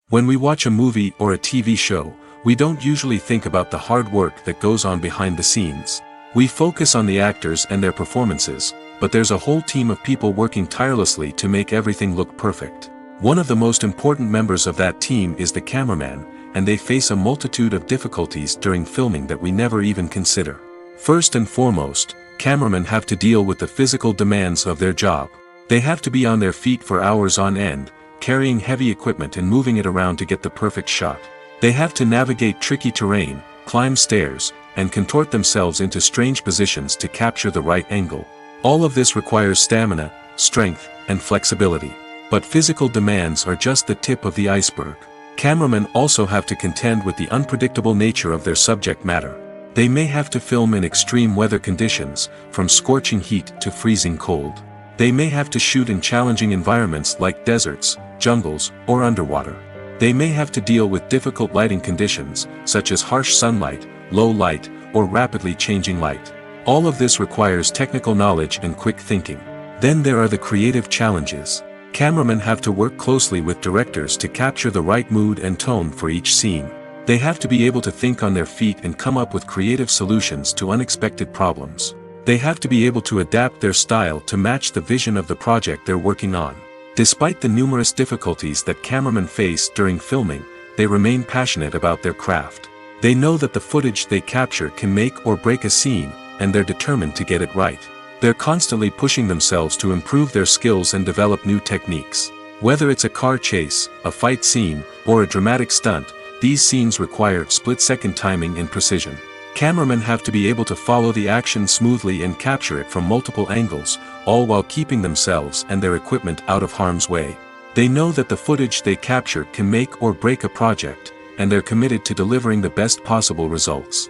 When we watch a movie or a TV show, we don't usually think about the hard work that goes on behind the scenes. We focus on the actors and their performances, but there's a whole team of people working tirelessly to make everything look perfect. One of the most important members of that team is the cameraman, and they face a multitude of difficulties during filming that we never even consider. First and foremost, cameramen have to deal with the physical demands of their job. They have to be on their feet for hours on end, carrying heavy equipment and moving it around to get the perfect shot. They have to navigate tricky terrain, climb stairs, and contort themselves into strange positions to capture the right angle. All of this requires stamina, strength, and flexibility. But physical demands are just the tip of the iceberg. Cameramen also have to contend with the unpredictable nature of their subject matter. They may have to film in extreme weather conditions, from scorching heat to freezing cold. They may have to shoot in challenging environments like deserts, jungles, or underwater. They may have to deal with difficult lighting conditions, such as harsh sunlight, low light, or rapidly changing light. All of this requires technical knowledge and quick thinking. Then there are the creative challenges. Cameramen have to work closely with directors to capture the right mood and tone for each scene. They have to be able to think on their feet and come up with creative solutions to unexpected problems. They have to be able to adapt their style to match the vision of the project they're working on. Despite the numerous difficulties that cameramen face during filming, they remain passionate about their craft. They know that the footage they capture can make or break a scene, and they're determined to get it right. They're constantly pushing themselves to improve their skills and develop new techniques. Whether it's a car chase, a fight scene, or a dramatic stunt, these scenes require split-second timing and precision. Cameramen have to be able to follow the action smoothly and capture it from multiple angles, all while keeping themselves and their equipment out of harm's way. They know that the footage they capture can make or break a project, and they're committed to delivering the best possible results.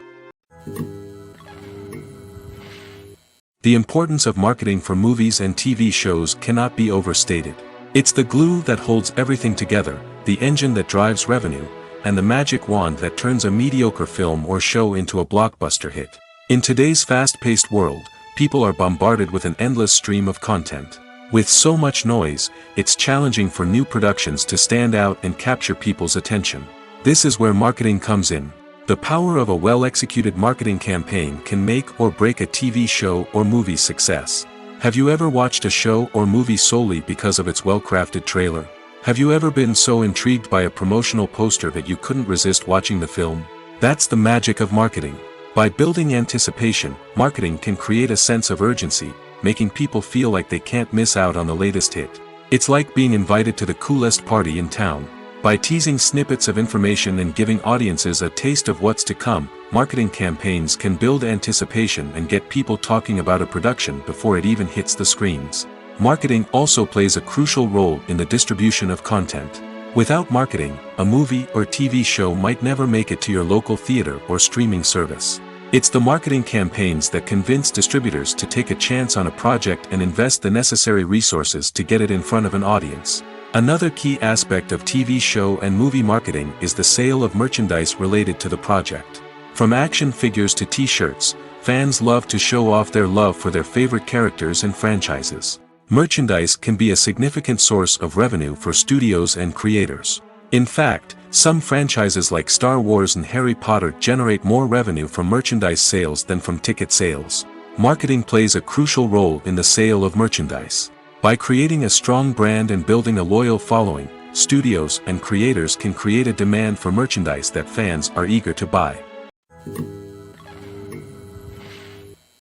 The importance of marketing for movies and TV shows cannot be overstated. It's the glue that holds everything together, the engine that drives revenue, and the magic wand that turns a mediocre film or show into a blockbuster hit. In today's fast-paced world, people are bombarded with an endless stream of content. With so much noise, it's challenging for new productions to stand out and capture people's attention. This is where marketing comes in. The power of a well-executed marketing campaign can make or break a TV show or movie's success. Have you ever watched a show or movie solely because of its well-crafted trailer? Have you ever been so intrigued by a promotional poster that you couldn't resist watching the film? That's the magic of marketing. By building anticipation, marketing can create a sense of urgency, making people feel like they can't miss out on the latest hit. It's like being invited to the coolest party in town. By teasing snippets of information and giving audiences a taste of what's to come, marketing campaigns can build anticipation and get people talking about a production before it even hits the screens. Marketing also plays a crucial role in the distribution of content. Without marketing, a movie or TV show might never make it to your local theater or streaming service. It's the marketing campaigns that convince distributors to take a chance on a project and invest the necessary resources to get it in front of an audience. Another key aspect of TV show and movie marketing is the sale of merchandise related to the project. From action figures to t-shirts, fans love to show off their love for their favorite characters and franchises. Merchandise can be a significant source of revenue for studios and creators. In fact, some franchises like Star Wars and Harry Potter generate more revenue from merchandise sales than from ticket sales. Marketing plays a crucial role in the sale of merchandise. By creating a strong brand and building a loyal following, studios and creators can create a demand for merchandise that fans are eager to buy.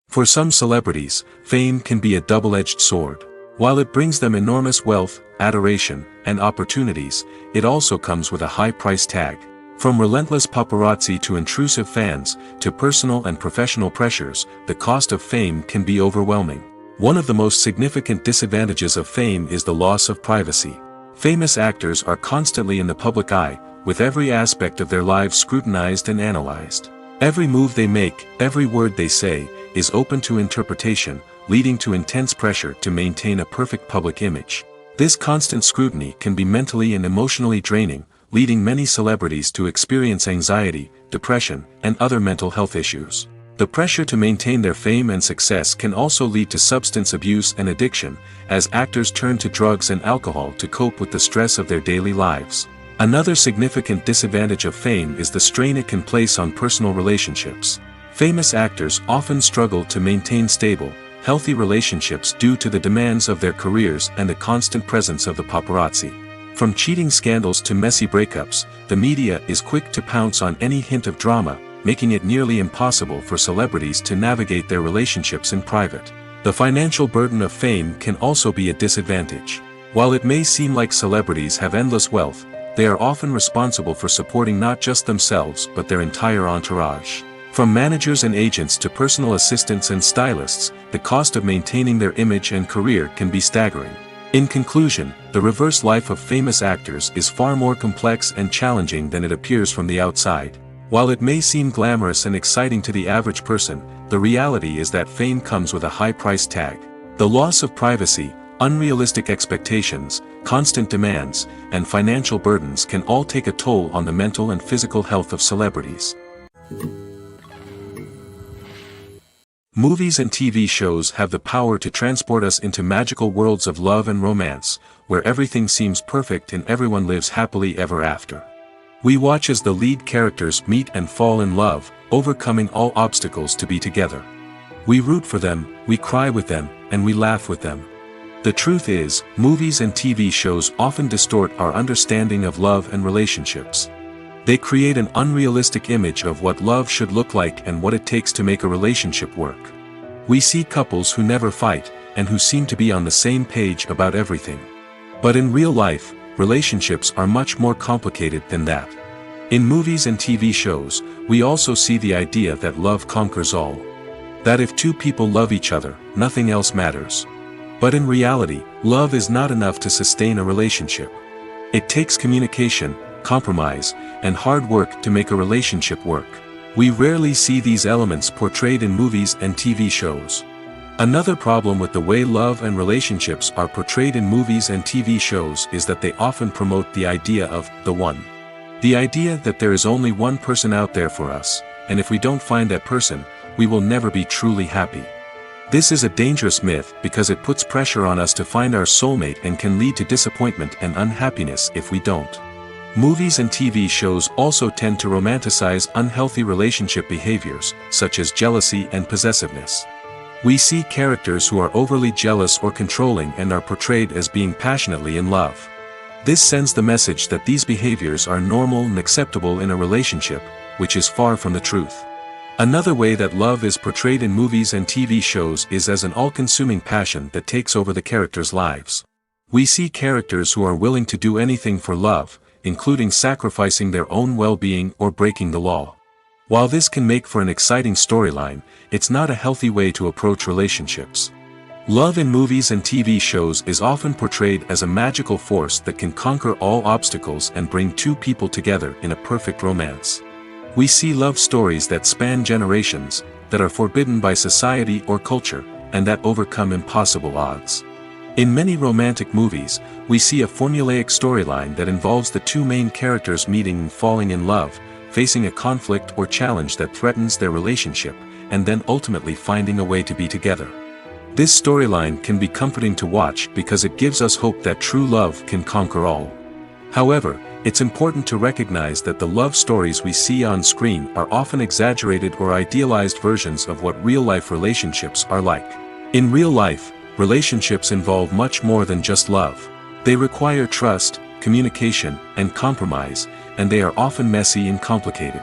For some celebrities, fame can be a double-edged sword. While it brings them enormous wealth, adoration, and opportunities, it also comes with a high price tag. From relentless paparazzi to intrusive fans, to personal and professional pressures, the cost of fame can be overwhelming. One of the most significant disadvantages of fame is the loss of privacy. Famous actors are constantly in the public eye, with every aspect of their lives scrutinized and analyzed. Every move they make, every word they say, is open to interpretation, leading to intense pressure to maintain a perfect public image. This constant scrutiny can be mentally and emotionally draining, leading many celebrities to experience anxiety, depression, and other mental health issues. The pressure to maintain their fame and success can also lead to substance abuse and addiction, as actors turn to drugs and alcohol to cope with the stress of their daily lives. Another significant disadvantage of fame is the strain it can place on personal relationships. Famous actors often struggle to maintain stable, healthy relationships due to the demands of their careers and the constant presence of the paparazzi. From cheating scandals to messy breakups, the media is quick to pounce on any hint of drama, making it nearly impossible for celebrities to navigate their relationships in private. The financial burden of fame can also be a disadvantage. While it may seem like celebrities have endless wealth, they are often responsible for supporting not just themselves but their entire entourage. From managers and agents to personal assistants and stylists, the cost of maintaining their image and career can be staggering. In conclusion, the reverse life of famous actors is far more complex and challenging than it appears from the outside. While it may seem glamorous and exciting to the average person, the reality is that fame comes with a high price tag. The loss of privacy, unrealistic expectations, constant demands, and financial burdens can all take a toll on the mental and physical health of celebrities. Movies and TV shows have the power to transport us into magical worlds of love and romance, where everything seems perfect and everyone lives happily ever after. We watch as the lead characters meet and fall in love, overcoming all obstacles to be together. We root for them, we cry with them, and we laugh with them. The truth is, movies and TV shows often distort our understanding of love and relationships. They create an unrealistic image of what love should look like and what it takes to make a relationship work. We see couples who never fight, and who seem to be on the same page about everything. But in real life, relationships are much more complicated than that. In movies and TV shows, we also see the idea that love conquers all. That if two people love each other, nothing else matters. But in reality, love is not enough to sustain a relationship. It takes communication, compromise, and hard work to make a relationship work. We rarely see these elements portrayed in movies and TV shows. Another problem with the way love and relationships are portrayed in movies and TV shows is that they often promote the idea of the one. The idea that there is only one person out there for us, and if we don't find that person, we will never be truly happy. This is a dangerous myth because it puts pressure on us to find our soulmate and can lead to disappointment and unhappiness if we don't. Movies and TV shows also tend to romanticize unhealthy relationship behaviors, such as jealousy and possessiveness. We see characters who are overly jealous or controlling and are portrayed as being passionately in love. This sends the message that these behaviors are normal and acceptable in a relationship, which is far from the truth. Another way that love is portrayed in movies and TV shows is as an all-consuming passion that takes over the characters' lives. We see characters who are willing to do anything for love, including sacrificing their own well-being or breaking the law. While this can make for an exciting storyline, it's not a healthy way to approach relationships. Love in movies and TV shows is often portrayed as a magical force that can conquer all obstacles and bring two people together in a perfect romance. We see love stories that span generations, that are forbidden by society or culture, and that overcome impossible odds. In many romantic movies, we see a formulaic storyline that involves the two main characters meeting and falling in love, facing a conflict or challenge that threatens their relationship, and then ultimately finding a way to be together. This storyline can be comforting to watch because it gives us hope that true love can conquer all. However, it's important to recognize that the love stories we see on screen are often exaggerated or idealized versions of what real-life relationships are like. In real life, relationships involve much more than just love. They require trust, communication, and compromise, and they are often messy and complicated.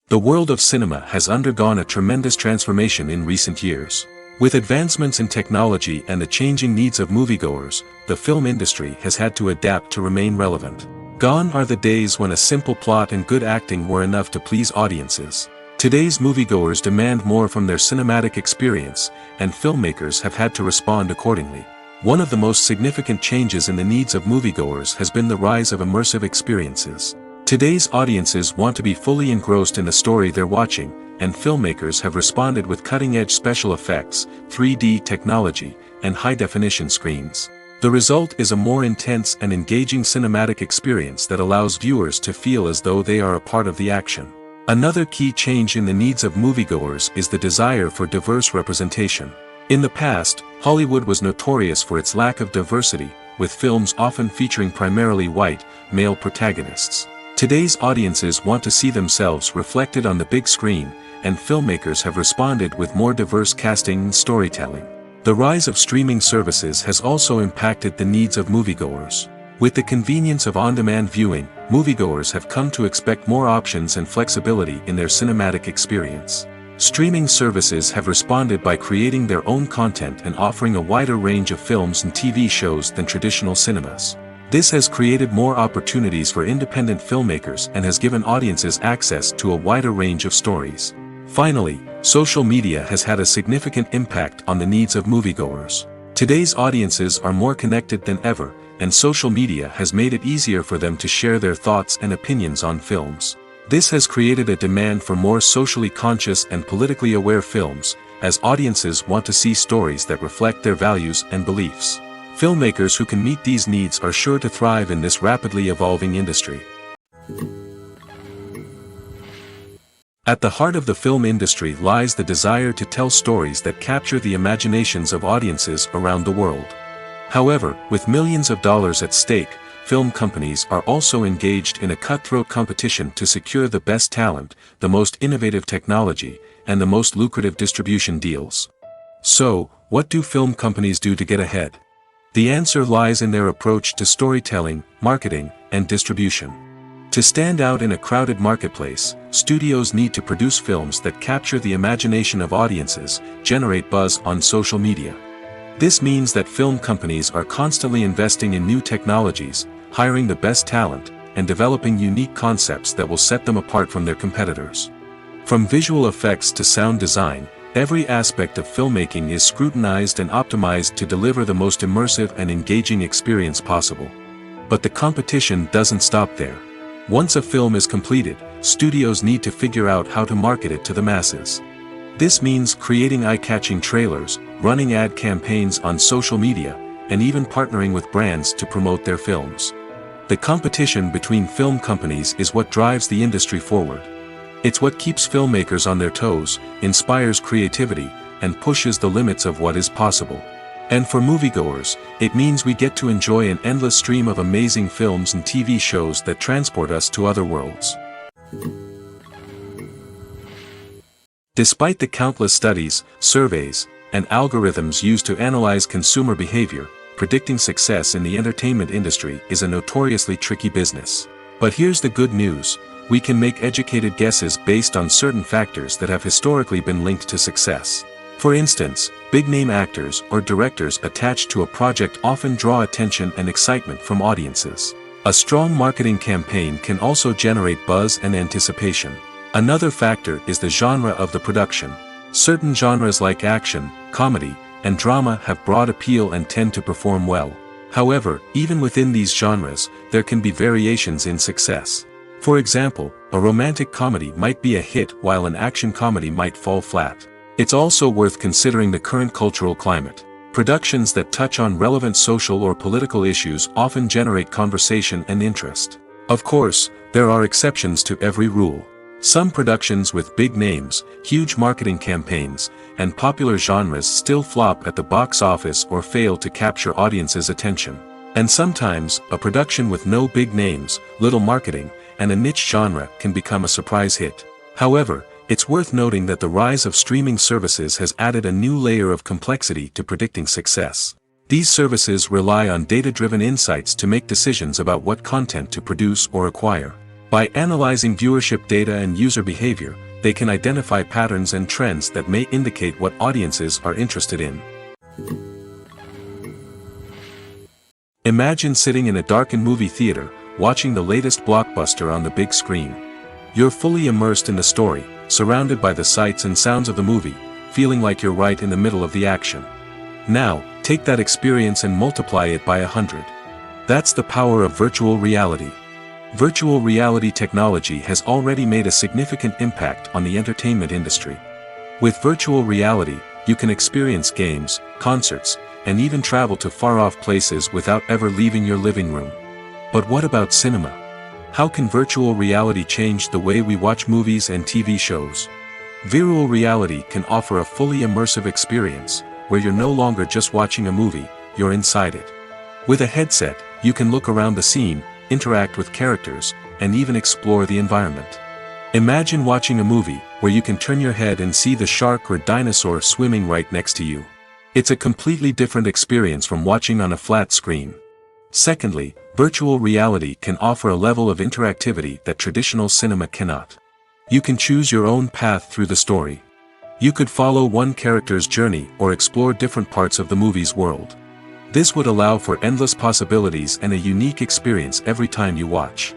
The world of cinema has undergone a tremendous transformation in recent years. With advancements in technology and the changing needs of moviegoers, the film industry has had to adapt to remain relevant. Gone are the days when a simple plot and good acting were enough to please audiences. Today's moviegoers demand more from their cinematic experience, and filmmakers have had to respond accordingly. One of the most significant changes in the needs of moviegoers has been the rise of immersive experiences. Today's audiences want to be fully engrossed in the story they're watching, and filmmakers have responded with cutting-edge special effects, 3D technology, and high-definition screens. The result is a more intense and engaging cinematic experience that allows viewers to feel as though they are a part of the action. Another key change in the needs of moviegoers is the desire for diverse representation. In the past, Hollywood was notorious for its lack of diversity, with films often featuring primarily white, male protagonists. Today's audiences want to see themselves reflected on the big screen, and filmmakers have responded with more diverse casting and storytelling. The rise of streaming services has also impacted the needs of moviegoers. With the convenience of on-demand viewing, moviegoers have come to expect more options and flexibility in their cinematic experience. Streaming services have responded by creating their own content and offering a wider range of films and TV shows than traditional cinemas. This has created more opportunities for independent filmmakers and has given audiences access to a wider range of stories. Finally, social media has had a significant impact on the needs of moviegoers. Today's audiences are more connected than ever, and social media has made it easier for them to share their thoughts and opinions on films. This has created a demand for more socially conscious and politically aware films, as audiences want to see stories that reflect their values and beliefs. Filmmakers who can meet these needs are sure to thrive in this rapidly evolving industry. At the heart of the film industry lies the desire to tell stories that capture the imaginations of audiences around the world. However, with millions of dollars at stake, film companies are also engaged in a cutthroat competition to secure the best talent, the most innovative technology, and the most lucrative distribution deals. So, what do film companies do to get ahead? The answer lies in their approach to storytelling, marketing, and distribution. To stand out in a crowded marketplace, studios need to produce films that capture the imagination of audiences, generate buzz on social media. This means that film companies are constantly investing in new technologies, hiring the best talent, and developing unique concepts that will set them apart from their competitors. From visual effects to sound design, every aspect of filmmaking is scrutinized and optimized to deliver the most immersive and engaging experience possible. But the competition doesn't stop there. Once a film is completed, studios need to figure out how to market it to the masses. This means creating eye-catching trailers, running ad campaigns on social media, and even partnering with brands to promote their films. The competition between film companies is what drives the industry forward. It's what keeps filmmakers on their toes, inspires creativity, and pushes the limits of what is possible. And for moviegoers, it means we get to enjoy an endless stream of amazing films and TV shows that transport us to other worlds. Despite the countless studies, surveys, and algorithms used to analyze consumer behavior, predicting success in the entertainment industry is a notoriously tricky business. But here's the good news: we can make educated guesses based on certain factors that have historically been linked to success. For instance, big-name actors or directors attached to a project often draw attention and excitement from audiences. A strong marketing campaign can also generate buzz and anticipation. Another factor is the genre of the production. Certain genres like action, comedy, and drama have broad appeal and tend to perform well. However, even within these genres, there can be variations in success. For example, a romantic comedy might be a hit while an action comedy might fall flat. It's also worth considering the current cultural climate. Productions that touch on relevant social or political issues often generate conversation and interest. Of course, there are exceptions to every rule. Some productions with big names, huge marketing campaigns, and popular genres still flop at the box office or fail to capture audiences' attention. And sometimes, a production with no big names, little marketing, and a niche genre can become a surprise hit. However, it's worth noting that the rise of streaming services has added a new layer of complexity to predicting success. These services rely on data-driven insights to make decisions about what content to produce or acquire. By analyzing viewership data and user behavior, they can identify patterns and trends that may indicate what audiences are interested in. Imagine sitting in a darkened movie theater, watching the latest blockbuster on the big screen. You're fully immersed in the story, surrounded by the sights and sounds of the movie, feeling like you're right in the middle of the action. Now, take that experience and multiply it by 100. That's the power of virtual reality. Virtual reality technology has already made a significant impact on the entertainment industry. With virtual reality, you can experience games, concerts, and even travel to far-off places without ever leaving your living room. But what about cinema? How can virtual reality change the way we watch movies and TV shows? Virtual reality can offer a fully immersive experience, where you're no longer just watching a movie, you're inside it. With a headset, you can look around the scene, interact with characters, and even explore the environment. Imagine watching a movie where you can turn your head and see the shark or dinosaur swimming right next to you. It's a completely different experience from watching on a flat screen. Secondly, virtual reality can offer a level of interactivity that traditional cinema cannot. You can choose your own path through the story. You could follow one character's journey or explore different parts of the movie's world. This would allow for endless possibilities and a unique experience every time you watch.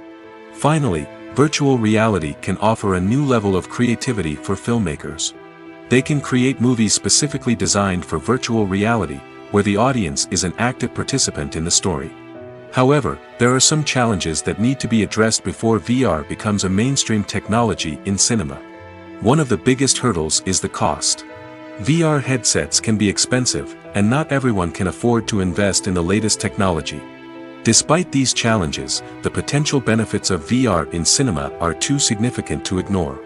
Finally, virtual reality can offer a new level of creativity for filmmakers. They can create movies specifically designed for virtual reality, where the audience is an active participant in the story. However, there are some challenges that need to be addressed before VR becomes a mainstream technology in cinema. One of the biggest hurdles is the cost. VR headsets can be expensive, and not everyone can afford to invest in the latest technology. Despite these challenges, the potential benefits of VR in cinema are too significant to ignore.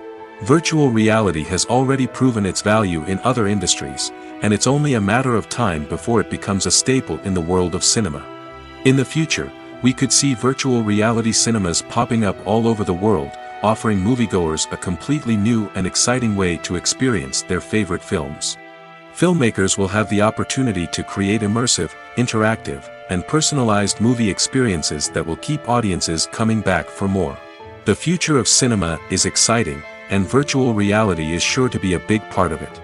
Virtual reality has already proven its value in other industries, and it's only a matter of time before it becomes a staple in the world of cinema. In the future, we could see virtual reality cinemas popping up all over the world, offering moviegoers a completely new and exciting way to experience their favorite films. Filmmakers will have the opportunity to create immersive, interactive, and personalized movie experiences that will keep audiences coming back for more. The future of cinema is exciting, and virtual reality is sure to be a big part of it.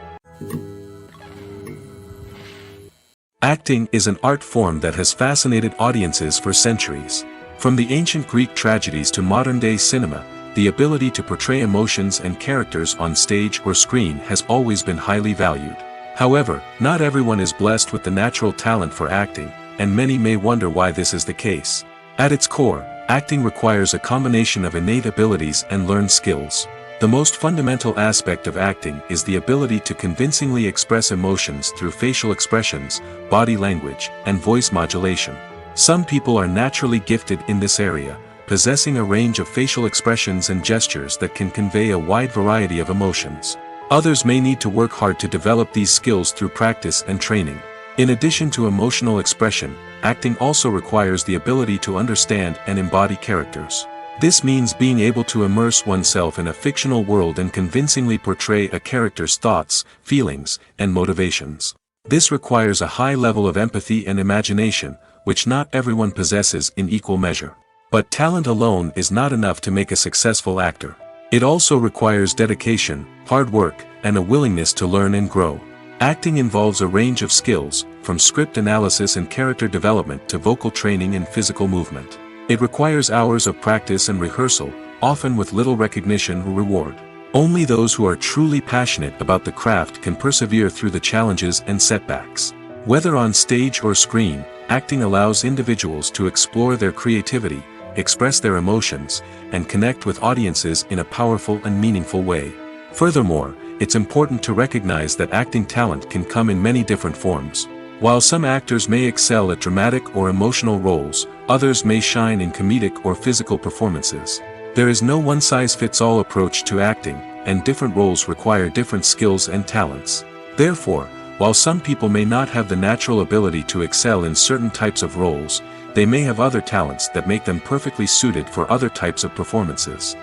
Acting is an art form that has fascinated audiences for centuries. From the ancient Greek tragedies to modern-day cinema, the ability to portray emotions and characters on stage or screen has always been highly valued. However, not everyone is blessed with the natural talent for acting, and many may wonder why this is the case. At its core, acting requires a combination of innate abilities and learned skills. The most fundamental aspect of acting is the ability to convincingly express emotions through facial expressions, body language, and voice modulation. Some people are naturally gifted in this area, possessing a range of facial expressions and gestures that can convey a wide variety of emotions. Others may need to work hard to develop these skills through practice and training. In addition to emotional expression, acting also requires the ability to understand and embody characters. This means being able to immerse oneself in a fictional world and convincingly portray a character's thoughts, feelings, and motivations. This requires a high level of empathy and imagination, which not everyone possesses in equal measure. But talent alone is not enough to make a successful actor. It also requires dedication, hard work, and a willingness to learn and grow. Acting involves a range of skills, from script analysis and character development to vocal training and physical movement. It requires hours of practice and rehearsal, often with little recognition or reward. Only those who are truly passionate about the craft can persevere through the challenges and setbacks. Whether on stage or screen, acting allows individuals to explore their creativity, express their emotions, and connect with audiences in a powerful and meaningful way. Furthermore, it's important to recognize that acting talent can come in many different forms. While some actors may excel at dramatic or emotional roles, others may shine in comedic or physical performances. There is no one-size-fits-all approach to acting, and different roles require different skills and talents. Therefore, while some people may not have the natural ability to excel in certain types of roles, they may have other talents that make them perfectly suited for other types of performances.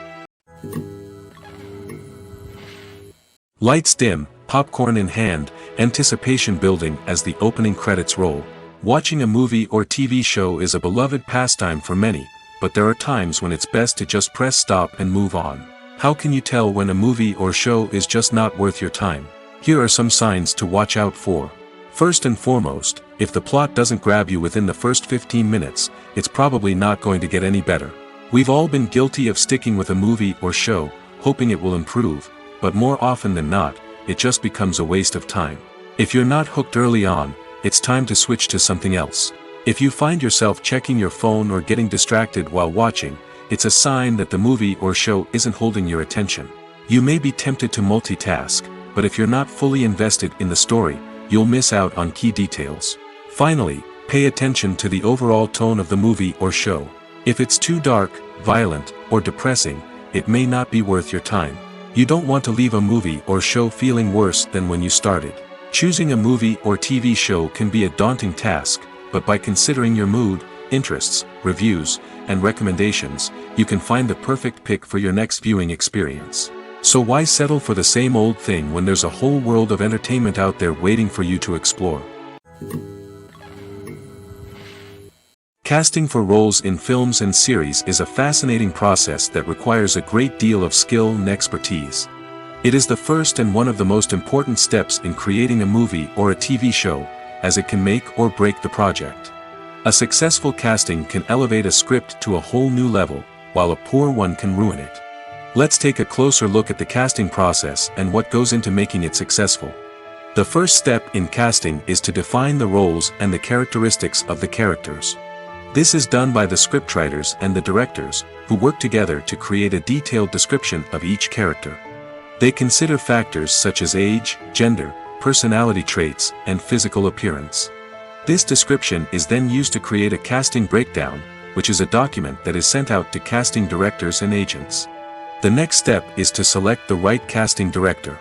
Lights dim, popcorn in hand, anticipation building as the opening credits roll. Watching a movie or TV show is a beloved pastime for many, but there are times when it's best to just press stop and move on. How can you tell when a movie or show is just not worth your time? Here are some signs to watch out for. First and foremost, if the plot doesn't grab you within the first 15 minutes, it's probably not going to get any better. We've all been guilty of sticking with a movie or show, hoping it will improve, but more often than not, it just becomes a waste of time. If you're not hooked early on, it's time to switch to something else. If you find yourself checking your phone or getting distracted while watching, it's a sign that the movie or show isn't holding your attention. You may be tempted to multitask, but if you're not fully invested in the story, you'll miss out on key details. Finally, pay attention to the overall tone of the movie or show. If it's too dark, violent, or depressing, it may not be worth your time. You don't want to leave a movie or show feeling worse than when you started. Choosing a movie or TV show can be a daunting task, but by considering your mood, interests, reviews, and recommendations, you can find the perfect pick for your next viewing experience. So why settle for the same old thing when there's a whole world of entertainment out there waiting for you to explore? Casting for roles in films and series is a fascinating process that requires a great deal of skill and expertise. It is the first and one of the most important steps in creating a movie or a TV show, as it can make or break the project. A successful casting can elevate a script to a whole new level, while a poor one can ruin it. Let's take a closer look at the casting process and what goes into making it successful. The first step in casting is to define the roles and the characteristics of the characters. This is done by the scriptwriters and the directors, who work together to create a detailed description of each character. They consider factors such as age, gender, personality traits, and physical appearance. This description is then used to create a casting breakdown, which is a document that is sent out to casting directors and agents. The next step is to select the right casting director.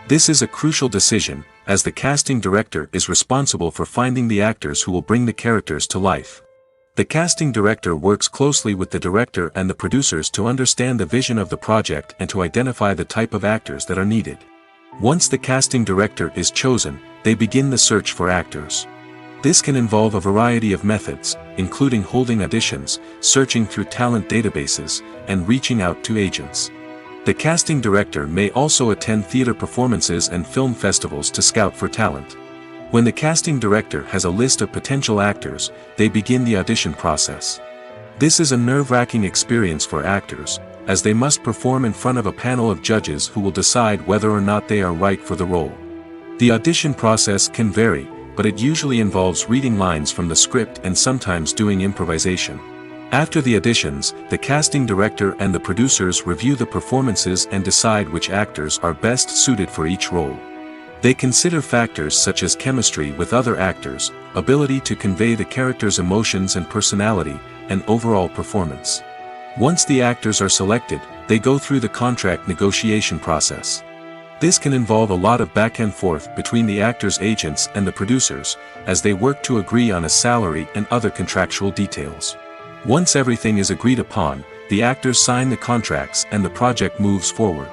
This is a crucial decision, as the casting director is responsible for finding the actors who will bring the characters to life. The casting director works closely with the director and the producers to understand the vision of the project and to identify the type of actors that are needed. Once the casting director is chosen, they begin the search for actors. This can involve a variety of methods, including holding auditions, searching through talent databases, and reaching out to agents. The casting director may also attend theater performances and film festivals to scout for talent. When the casting director has a list of potential actors, they begin the audition process. This is a nerve-wracking experience for actors, as they must perform in front of a panel of judges who will decide whether or not they are right for the role. The audition process can vary, but it usually involves reading lines from the script and sometimes doing improvisation. After the auditions, the casting director and the producers review the performances and decide which actors are best suited for each role. They consider factors such as chemistry with other actors, ability to convey the character's emotions and personality, and overall performance. Once the actors are selected, they go through the contract negotiation process. This can involve a lot of back and forth between the actors' agents and the producers, as they work to agree on a salary and other contractual details. Once everything is agreed upon, the actors sign the contracts and the project moves forward.